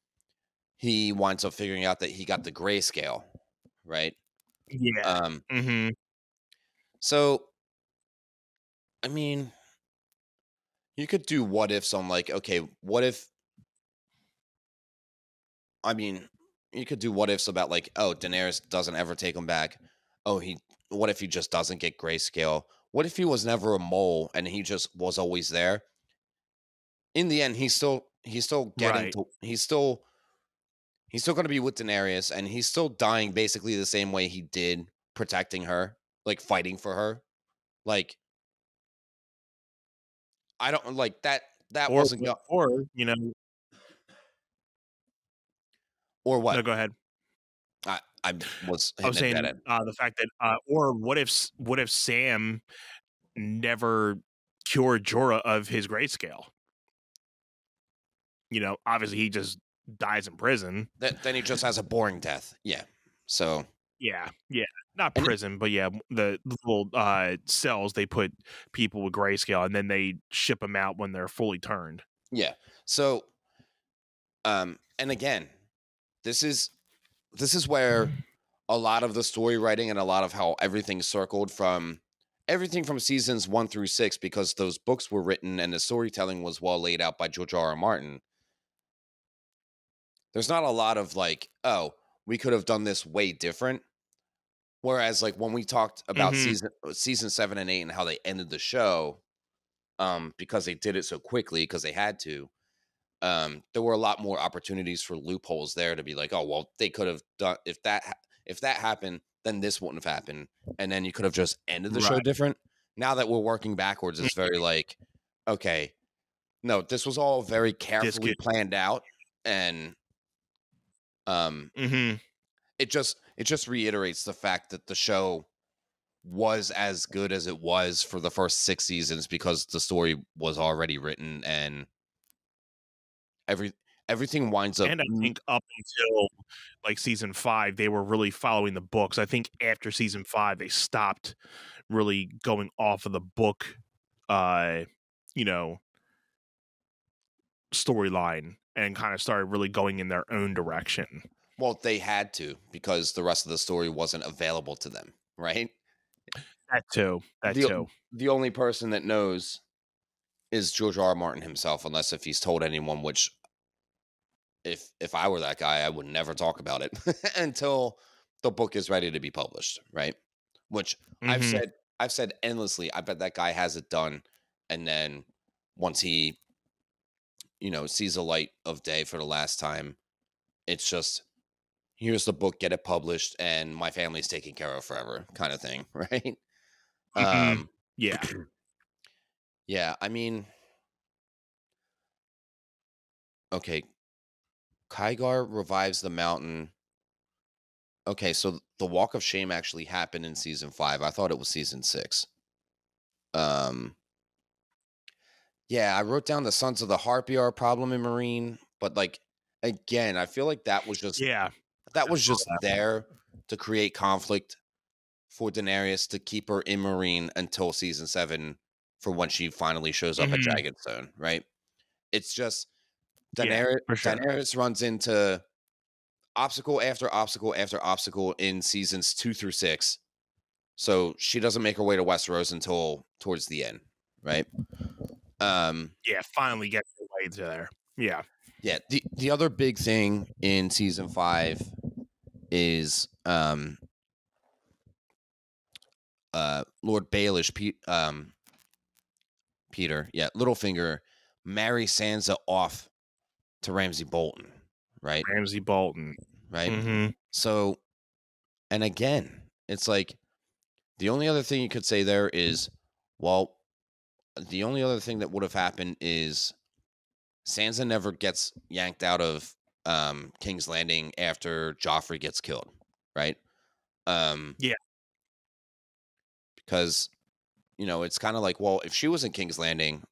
he winds up figuring out that he got the grayscale, right? Yeah. Mm-hmm. So, I mean, you could do what ifs on like, okay, what if, I mean, you could do what ifs about like, oh, Daenerys doesn't ever take him back. Oh, what if he just doesn't get grayscale? What if he was never a mole and he just was always there? In the end, he's still getting Right. to he's still going to be with Daenerys, and he's still dying basically the same way he did, protecting her, like fighting for her. Like I don't like that. That Or wasn't go- or what? no, go ahead. I was I was hitting a dead saying end. the fact that or what if Sam never cured Jorah of his grayscale? Obviously he just dies in prison. Then he just has a boring death. Yeah. So Yeah, yeah. Not and prison, but yeah, the little cells they put people with grayscale, and then they ship them out when they're fully turned. yeah. So and again, this is where a lot of the story writing and a lot of how everything's circled from everything from seasons 1 through 6, because those books were written and the storytelling was well laid out by George R. R. Martin. There's not a lot of like, oh, we could have done this way different. Whereas like when we talked about Mhm. season 7 and 8 and how they ended the show, because they did it so quickly because they had to, there were a lot more opportunities for loopholes there to be like, oh well, they could have done if that happened, then this wouldn't have happened, and then you could have just ended the show Right. different. Now that we're working backwards, it's very like, okay, no, this was all very This carefully could planned out, and um, Mhm. it just reiterates the fact that the show was as good as it was for the first 6 seasons because the story was already written, and every everything winds up And I think up until, like, season 5, they were really following the books. I think after season 5, they stopped really going off of the book, uh, you know, storyline and kinda started really going in their own direction. well, they had to because the rest of the story wasn't available to them, right? That too, that The too. the only person that knows is George R. R. Martin himself, unless if he's told anyone, which if I were that guy, I would never talk about it until the book is ready to be published, right? Which Mhm. I've said endlessly. I bet that guy has it done, and then once he sees the light of day for the last time, it's just here's the book, get it published, and my family's taken care of forever, kind of thing, right? Mhm. Um, Yeah. yeah, I mean, okay, Kygar revives the mountain. Okay, so the Walk of Shame actually happened in season 5. I thought it was season 6. Um, yeah, I wrote down the Sons of the Harpy are a problem in Marine, but like again, I feel like Yeah. that I was saw just that. there to create conflict for Daenerys to keep her in Marine until season 7 for when she finally shows up at Mhm. Dragonstone, right? It's just Yeah, for sure. Daenerys runs into obstacle after obstacle after obstacle in seasons 2 through 6. So she doesn't make her way to Westeros until towards the end, right? Yeah, finally get the way to there. Yeah. Yeah, the other big thing in season 5 is Lord Baelish Peter, yeah, Littlefinger marry Sansa off to Ramsay Bolton, right? Ramsay Bolton. Right? Mm-hmm. So, and again, it's like the only other thing you could say there is, well, the only other thing that would have happened is Sansa never gets yanked out of King's Landing after Joffrey gets killed, right? Yeah. Because it's kind of like, well, if she was in King's Landing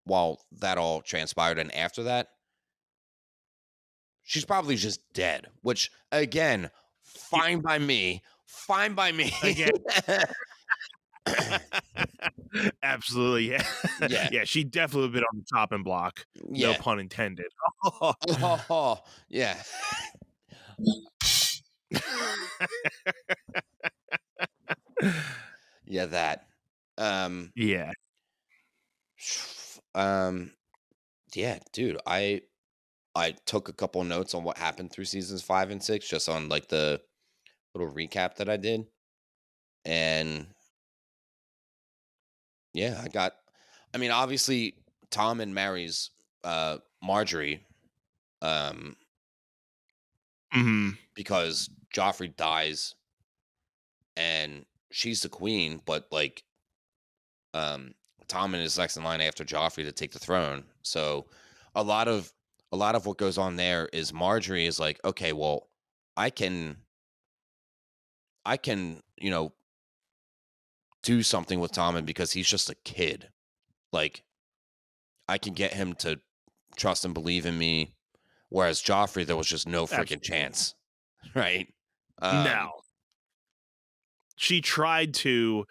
while that all transpired, and after that, she's probably just dead. Which, again, fine by me. Fine by me. Again. Absolutely. Yeah. Yeah. Yeah, she definitely been on the chopping block. Yeah. No pun intended. Oh, yeah. Yeah, that. Yeah. Yeah, dude, I took a couple notes on what happened through seasons 5 and 6, just on like the little recap that I did. And yeah, obviously Tom and Mary's Marjorie, Mhm. because Joffrey dies and she's the queen, but like Tom is next in line after Joffrey to take the throne. So a lot of what goes on there is Marjorie is like, okay, well, I can do something with Tommen because he's just a kid. Like, I can get him to trust and believe in me. Whereas Joffrey, there was just no freaking Absolutely. chance, right? No. She tried to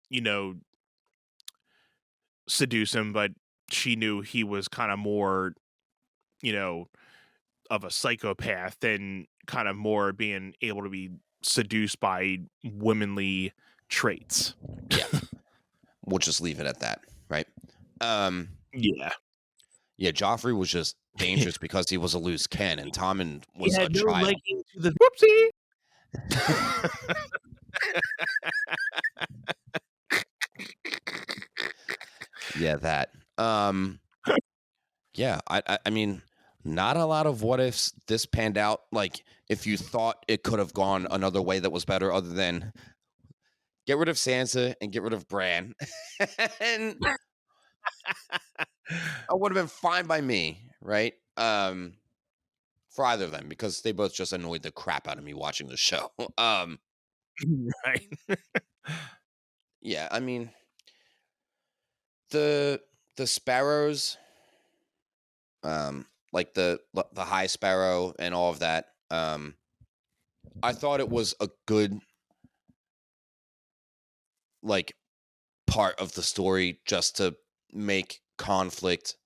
you know, seduce him, but she knew he was kind of more, of a psychopath than kind of more being able to be seduced by womanly traits. Yeah. We'll just leave it at that, right? Yeah. Yeah, Joffrey was just dangerous because he was a loose cannon, and Tommen He was a had no child. liking to the whoopsie. Yeah, that. Yeah, I mean, not a lot of what ifs this panned out. Like, if you thought it could have gone another way that was better, other than get rid of Sansa and get rid of Bran, and it would have been fine by me, right? For either of them, because they both just annoyed the crap out of me watching the show. Right. Yeah, I mean, the sparrows, like the High Sparrow and all of that. I thought it was a good like part of the story just to make conflict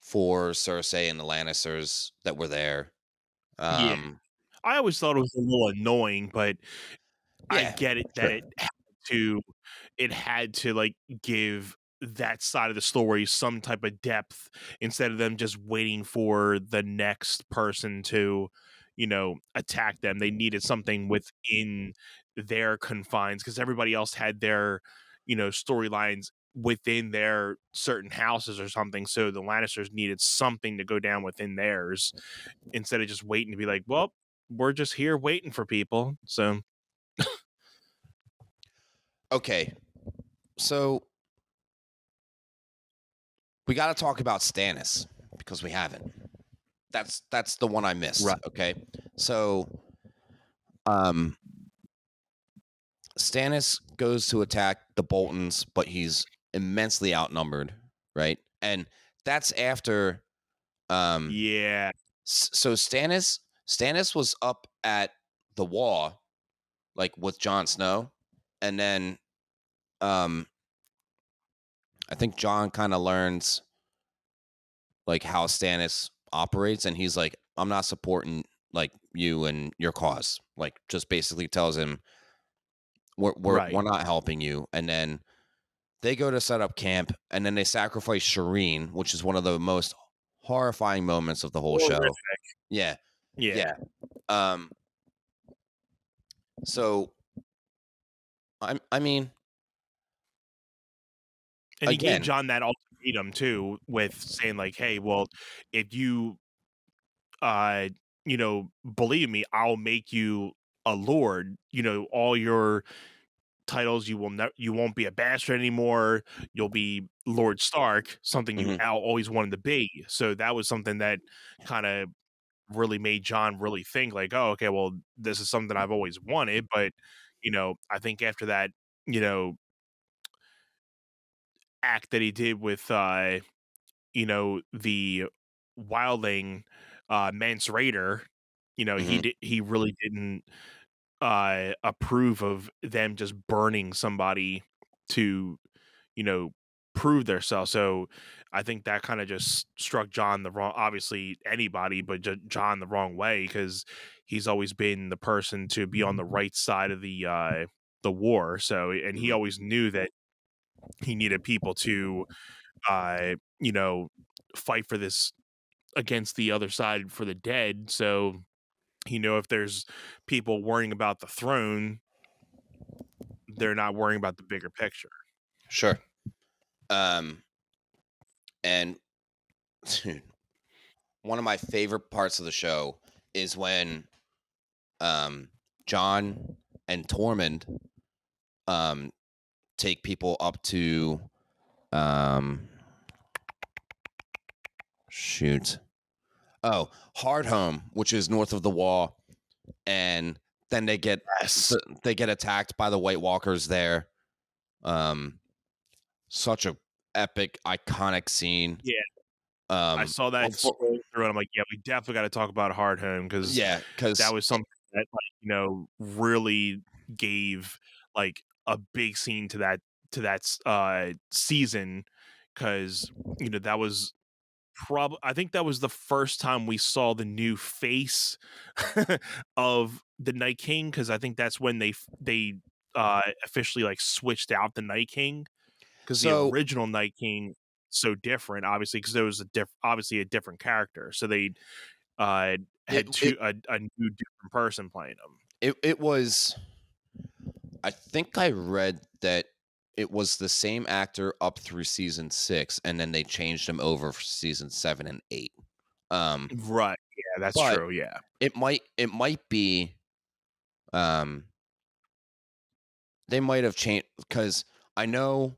for Cersei and the Lannisters that were there. Yeah. I always thought it was a little annoying, but I Yeah, get it that it had to like give that side of the story some type of depth instead of them just waiting for the next person to, attack them. They needed something within their confines because everybody else had their, storylines within their certain houses or something. So the Lannisters needed something to go down within theirs instead of just waiting to be like, well, we're just here waiting for people. So okay. So we got to talk about Stannis because we haven't. That's the one I missed. Right. Okay. So Stannis goes to attack the Boltons, but he's immensely outnumbered, right? And that's after yeah. So Stannis was up at the wall, like with Jon Snow, and then I think Jon kind of learns like how Stannis operates, and he's like, I'm not supporting like you and your cause. Like, just basically tells him we're Right. not helping you. And then they go to set up camp, and then they sacrifice Shireen, which is one of the most horrifying moments of the whole show. Horrific. Yeah, Yeah. Um, so I mean, And he gave again, John that ultimatum too, with saying like, "Hey, well, if you, you know, believe me, I'll make you a lord. You know, all your titles, you won't be a bastard anymore. You'll be Lord Stark, something you mhm, always wanted to be." So that was something that kind of really made John really think like, "Oh, okay, well, this is something I've always wanted." But you know, I think after that, you know, act that he did with you know, the wildling Mance Raider, you know, mhm, he really didn't approve of them just burning somebody to, you know, prove themselves. So I think that kind of just struck John the wrong, obviously anybody, but John the wrong way, because he's always been the person to be on the right side of the war. So, and he mhm. always knew that he needed people to you know, fight for this against the other side for the dead. So, you know, if there's people worrying about the throne, they're not worrying about the bigger picture. Sure. Um, and dude, one of my favorite parts of the show is when John and Tormund take people up to um shoot. Oh, Hardhome, which is north of the wall, and then Yes. they get attacked by the White Walkers there. Such a epic, iconic scene. Yeah. I saw that Unfor- scroll through and I'm like, yeah, we definitely got to talk about Hard Home, because yeah, that because was something that, like, you know, really gave like a big scene to that season, because you know that was I think that was the first time we saw the new face of the Night King, because I think that's when they officially like switched out the Night King, because the so original Night King so different, obviously, because there was obviously a different character, so they it had it a new different person playing him. it was. I think I read that it was the same actor up through season 6, and then they changed him over for season 7 and 8. Um, Right? Yeah, that's but true. Yeah. it might be um they might have changed because I know.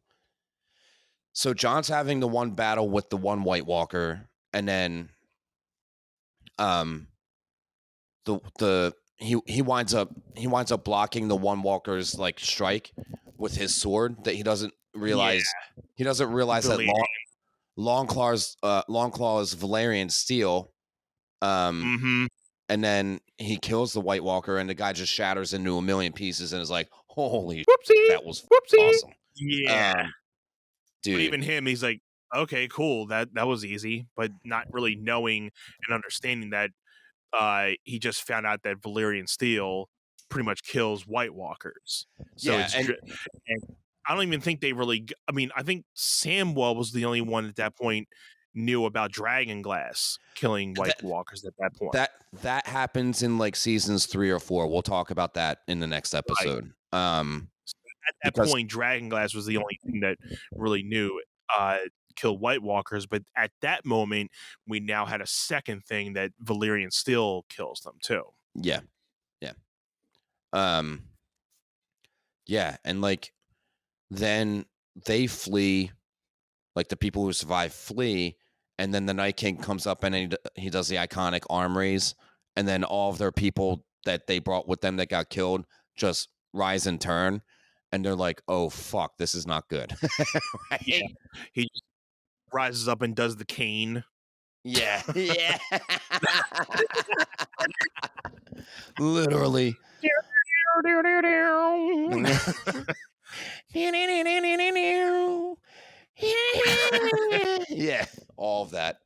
So John's having the one battle with the one White Walker, and then um he winds up blocking the one Walker's like strike with his sword that he doesn't Yeah. realize. He doesn't realize that Valerian. Longclaw's Valerian steel. Um, Mm-hmm. and then he kills the White Walker, and the guy just shatters into a million pieces, and is like, "Holy, Whoopsie. that was Whoopsie. awesome, Yeah. But dude!" even him, he's like, okay, cool, that was easy, but not really knowing and understanding that he just found out that Valyrian steel pretty much kills White Walkers. So Yeah, it's and and I don't even think they really. I mean, I think Samwell was the only one at that point knew about Dragon Glass killing White that Walkers at that point. that happens in like seasons 3 or 4. We'll talk about that in the next Right. episode. At that Because point, Dragon Glass was the only thing that really knew kill White Walkers. But at that moment, we now had a second thing that Valyrian steel kills them too. yeah, yeah, um, yeah, and like then they flee. Like the people who survive flee, and then the Night King comes up and he does the iconic arm raise, and then all of their people that they brought with them that got killed just rise and turn, and they're like, "Oh fuck, this is not good." Yeah, Right? he just rises up and does the cane. Yeah, yeah. Literally. Yeah, all of that.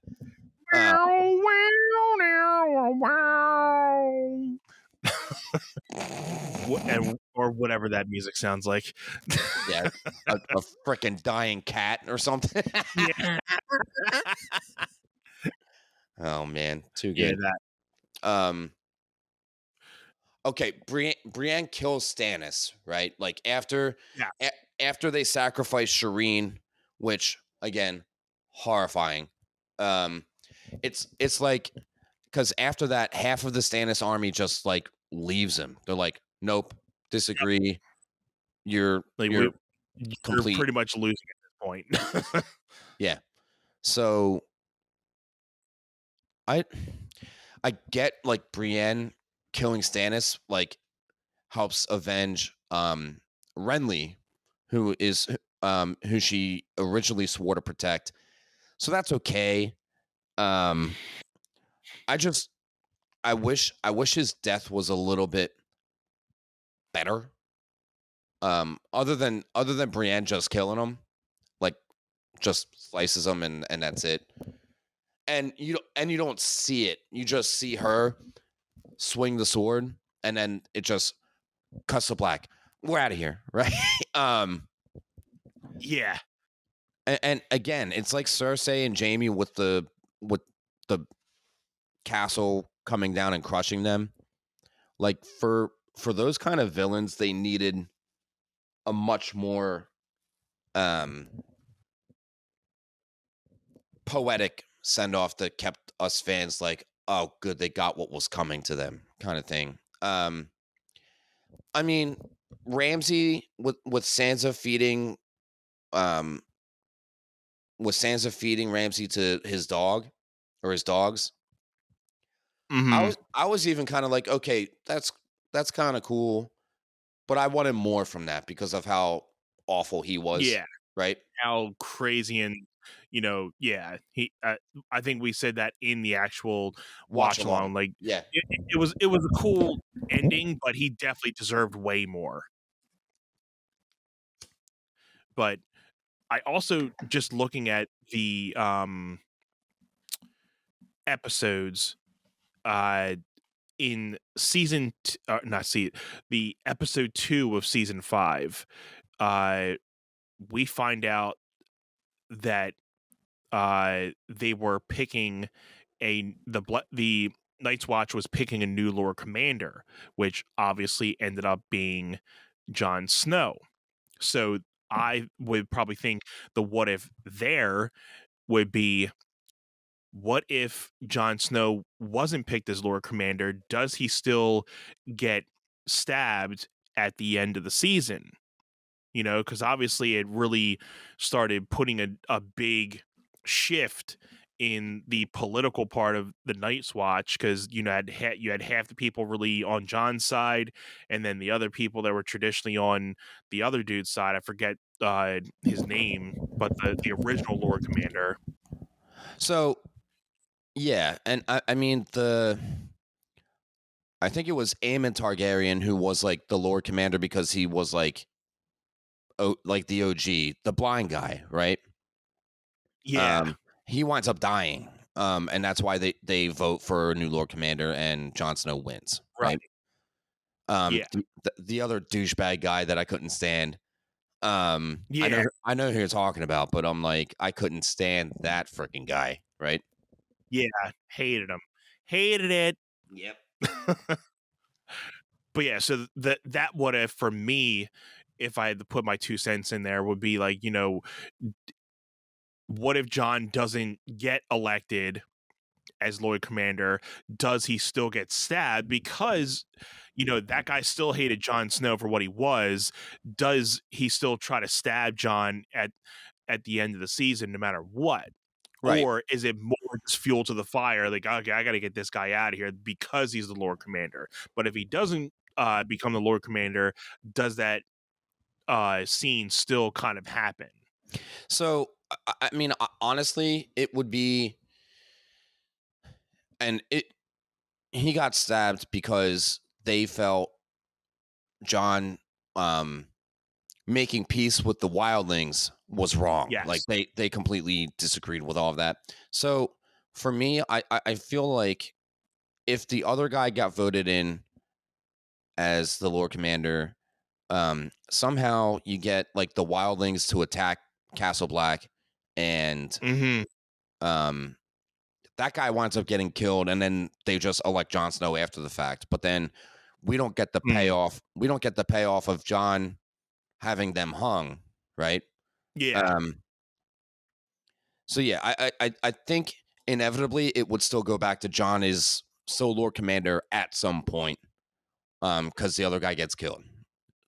And or whatever that music sounds like. Yeah, a freaking dying cat or something. Yeah, Oh man, too yeah, good. that. Um, okay, Brienne kills Stannis, right? Like Yeah, after they sacrifice Shireen, which again, horrifying. Um, it's like because after that, half of the Stannis army just like leaves him. They're like, nope, yep. disagree. You're Like you're you're complete. pretty much losing at this point. Yeah. So I I get like Brienne killing Stannis like helps avenge Renly, who she originally swore to protect. So that's okay. Um I just I wish his death was a little bit better. Other than Brienne just killing him, like just slices him and that's it. And you don't see it. You just see her swing the sword and then it just cuts to black. We're out of here, right? um Yeah, and again, it's like Cersei and Jaime with the castle coming down and crushing them. Like for those kind of villains, they needed a much more um poetic send off that kept us fans like, oh good, they got what was coming to them kind of thing. I mean, Ramsey with Sansa feeding um Ramsey to his dog or his dogs. I hmm was I was even kind of like, okay, that's kind of cool, but I wanted more from that because of how awful he was, yeah. right? How crazy and yeah. I think we said that in the actual Watch watch along. along. Like Yeah. it was a cool ending, but he definitely deserved way more. But I also just looking at the episodes uh in not see the episode 2 of season 5, uh we find out that they were picking the Night's Watch was picking a new Lord Commander, which obviously ended up being Jon Snow. So I would probably think the what if there would be, what if Jon Snow wasn't picked as Lord Commander? Does he still get stabbed at the end of the season? Because obviously it really started putting a big shift in the political part of the Night's Watch, because you had half the people really on John's side, and then the other people that were traditionally on the other dude's side. I forget his name, but the original Lord Commander. So yeah, and I mean I think it was Aemon Targaryen who was like the Lord Commander because he was like the OG, the blind guy, right? Yeah, Um, he winds up dying. And that's why they vote for a new Lord Commander and Jon Snow wins, right. right? Yeah, The other douchebag guy that I couldn't stand. I yeah, know who you're talking about, but I'm like, I couldn't stand that freaking guy, right? yeah. Hated him, hated it. Yep. But yeah, so that what if for me, if I had to put my 2 cents in there, would be like, what if John doesn't get elected as Lord Commander? Does he still get stabbed? Because, that guy still hated Jon Snow for what he was. Does he still try to stab John at the end of the season, no matter what? Right. Or is it more just fuel to the fire? Like, okay, I got to get this guy out of here because he's the Lord Commander. But if he doesn't become the Lord Commander, does that scene still kind of happen? So I mean, honestly, it would be, and he got stabbed because they felt John making peace with the wildlings was wrong. Like Yes. they completely disagreed with all of that. So for me, I feel like if the other guy got voted in as the Lord Commander, Somehow you get like the wildlings to attack Castle Black, and Mm-hmm. um, that guy winds up getting killed, and then they just elect Jon Snow after the fact. But then we don't get the Mm. payoff. We don't get the payoff of Jon having them hung, right? Yeah. Um, so yeah, I think inevitably it would still go back to Jon is still Lord Commander at some point, because the other guy gets killed,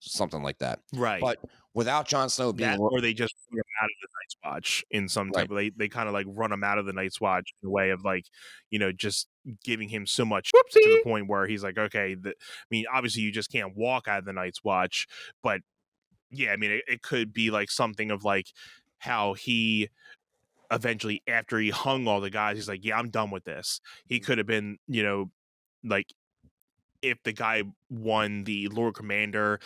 something like that. Right. But without Jon Snow being That, or they just run him out of the Night's Watch in some right, type of, they kind of like run him out of the Night's Watch in a way of like, just giving him so much to the point where he's like, okay, I mean, obviously you just can't walk out of the Night's Watch, but yeah, I mean, it could be like something of like how he eventually, after he hung all the guys, he's like, yeah, I'm done with this. He could have been, like, if the guy won the Lord Commander,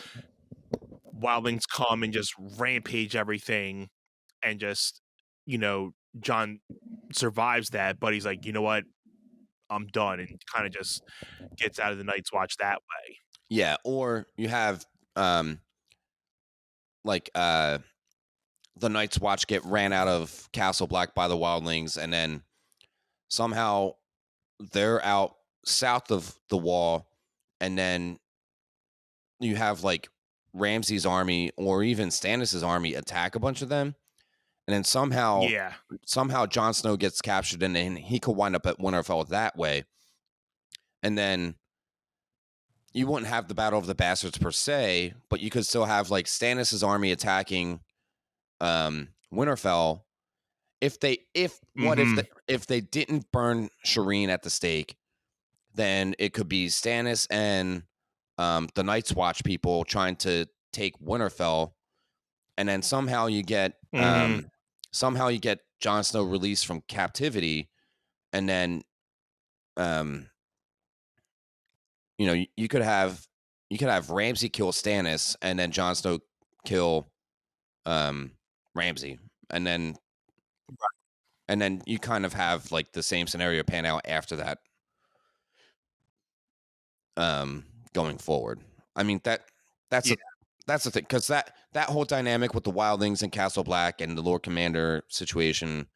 wildlings come and just rampage everything, and just, John survives that, but he's like, you know what, I'm done, and kind of just gets out of the Night's Watch that way. yeah. Or you have like the Night's Watch get ran out of Castle Black by the wildlings, and then somehow they're out south of the wall, and then you have like Ramsay's army or even Stannis' army attack a bunch of them, and then Yeah. somehow Jon Snow gets captured, and then he could wind up at Winterfell that way, and then you wouldn't have the Battle of the Bastards per se, but you could still have like Stannis' army attacking Winterfell. Mm-hmm. If they didn't burn Shireen at the stake, then it could be Stannis and the Night's Watch people trying to take Winterfell, and then somehow you get Mm-hmm. Jon Snow released from captivity, and then you could have Ramsay kill Stannis, and then Jon Snow kill Ramsay, and then you kind of have like the same scenario pan out after that, going forward. I mean that's Yeah. that's the thing, because that whole dynamic with the wildlings and Castle Black and the Lord Commander situation,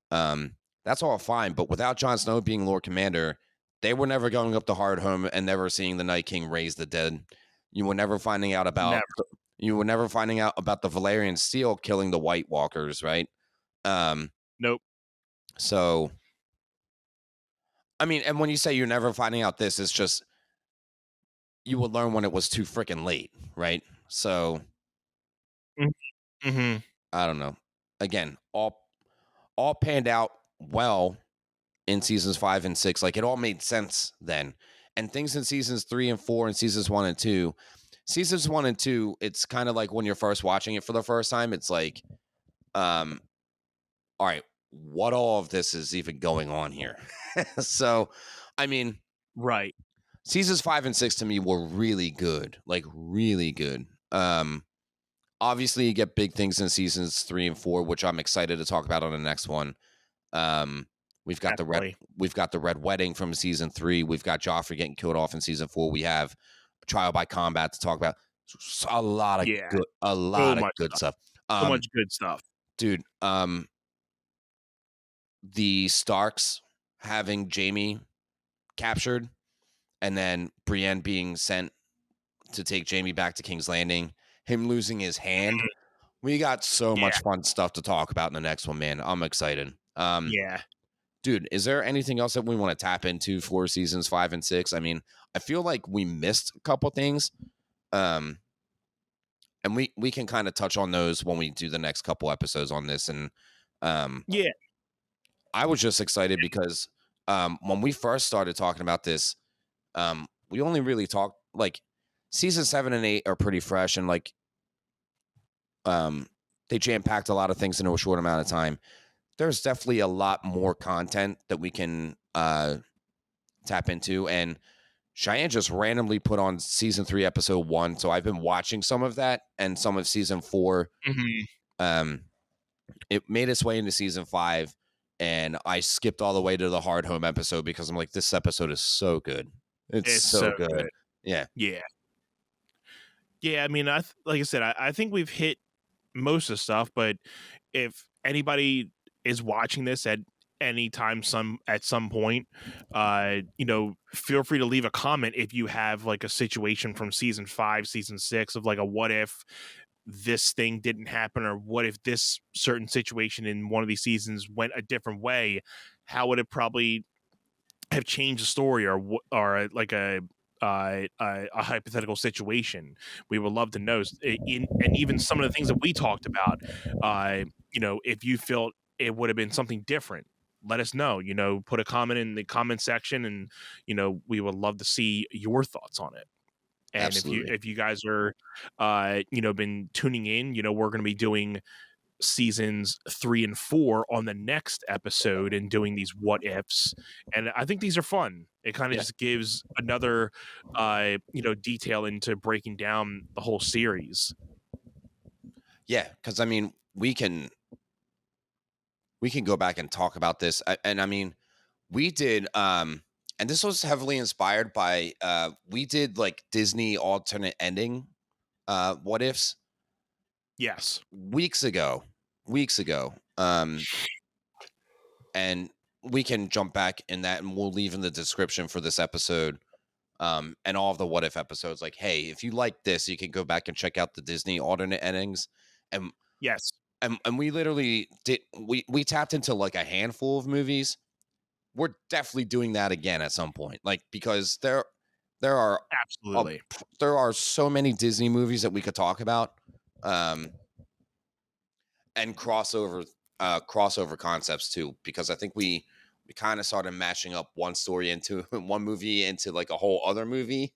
that's all fine. But without Jon Snow being Lord Commander, they were never going up to Hardhome and never seeing the Night King raise the dead. You were never finding out about Never. the Valyrian Steel killing the White Walkers, right? Nope. So I mean, and when you say you're never finding out this, it's just you would learn when it was too freaking late, right? So Mm-hmm. I don't know. Again, all panned out well in seasons 5 and 6. Like, it all made sense then. And things in seasons 3 and 4 and seasons 1 and 2. Seasons 1 and 2, it's kind of like when you're first watching it for the first time, it's like, all right, what all of this is even going on here? So, I mean, Right. seasons 5 and 6 to me were really good, like really good. Obviously you get big things in seasons 3 and 4, which I'm excited to talk about on the next one. We've got Definitely. the red wedding from season 3. We've got Joffrey getting killed off in season 4. We have trial by combat to talk about. A lot of Yeah. good, So much stuff. So much good stuff. Dude, the Starks having Jaime captured, and then Brienne being sent to take Jaime back to King's Landing, him losing his hand. We got so Yeah. much fun stuff to talk about in the next one, man. I'm excited. Yeah. Dude, is there anything else that we want to tap into for seasons 5 and 6? I mean, I feel like we missed a couple things. And we can kind of touch on those when we do the next couple episodes on this. And Yeah. I was just excited because when we first started talking about this, we only really talked like season 7 and 8 are pretty fresh, and like they jam-packed a lot of things into a short amount of time. There's definitely a lot more content that we can tap into, and Cheyenne just randomly put on season 3 episode 1, so I've been watching some of that and some of season 4. Mm-hmm. It made its way into season 5, and I skipped all the way to the hard home episode because I'm like, this episode is so good. It's so good. Yeah. Yeah. Yeah, I mean, like I said, I think we've hit most of the stuff, but if anybody is watching this at any time at some point, feel free to leave a comment if you have like a situation from season 5, season 6 of like a what if this thing didn't happen, or what if this certain situation in one of these seasons went a different way, how would it probably have changed the story, or like a hypothetical situation. We would love to know. And even some of the things that we talked about. If you felt it would have been something different, let us know. Put a comment in the comment section, and we would love to see your thoughts on it. And Absolutely. if you guys are, been tuning in, we're going to be doing seasons 3 and 4 on the next episode and doing these what ifs, and I think these are fun. It kind of Yeah. just gives another detail into breaking down the whole series. Yeah, because I mean, we can go back and talk about this, and I mean, we did, and this was heavily inspired by, we did like Disney alternate ending, what ifs Yes. weeks ago, and we can jump back in that, and we'll leave in the description for this episode, and all of the what if episodes. Like, hey, if you like this, you can go back and check out the Disney alternate endings, and Yes. and we literally did. We tapped into like a handful of movies. We're definitely doing that again at some point, like, because there are Absolutely. there are so many Disney movies that we could talk about, um, and crossover concepts too. Because I think we kind of started mashing up one story into one movie into like a whole other movie.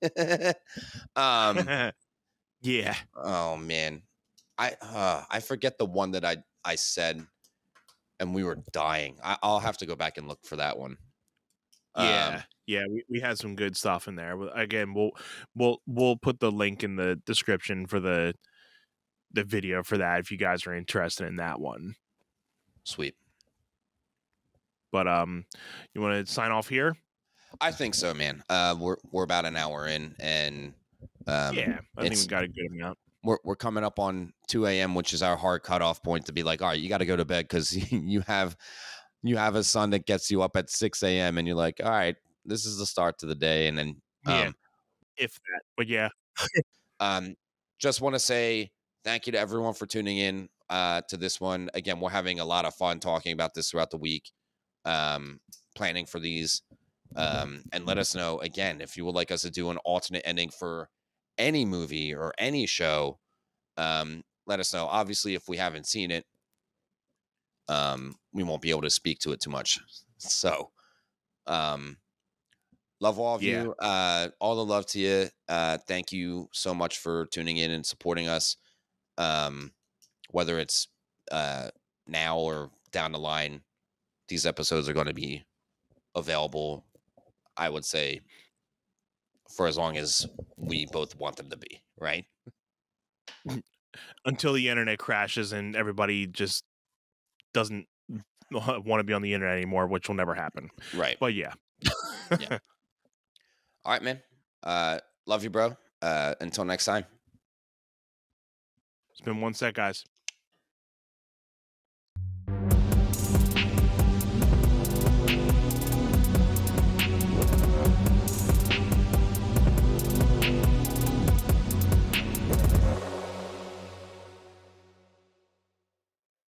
um, Yeah. oh man, I forget the one that I said, and we were dying. I'll have to go back and look for that one. Yeah. Yeah, we had some good stuff in there. Again, we'll put the link in the description for the video for that if you guys are interested in that one. Sweet. But you want to sign off here? I think so, man. We're about an hour in, and Yeah, I think we got a good amount. We're coming up on 2 a.m., which is our hard cutoff point to be like, all right, you got to go to bed because you have a son that gets you up at 6 a.m. and you're like, all right, this is the start to the day, and then Yeah, if that. But yeah, just want to say thank you to everyone for tuning in to this one. Again, we're having a lot of fun talking about this throughout the week, planning for these. And let us know again if you would like us to do an alternate ending for any movie or any show. Let us know. Obviously, if we haven't seen it, we won't be able to speak to it too much. So, love all of Yeah. you. All the love to you. Thank you so much for tuning in and supporting us. Whether it's now or down the line, these episodes are going to be available, I would say, for as long as we both want them to be, right? Until the internet crashes and everybody just doesn't want to be on the internet anymore, which will never happen. Right. But yeah. Yeah. All right, man. Love you, bro. Until next time. It's been one sec, guys.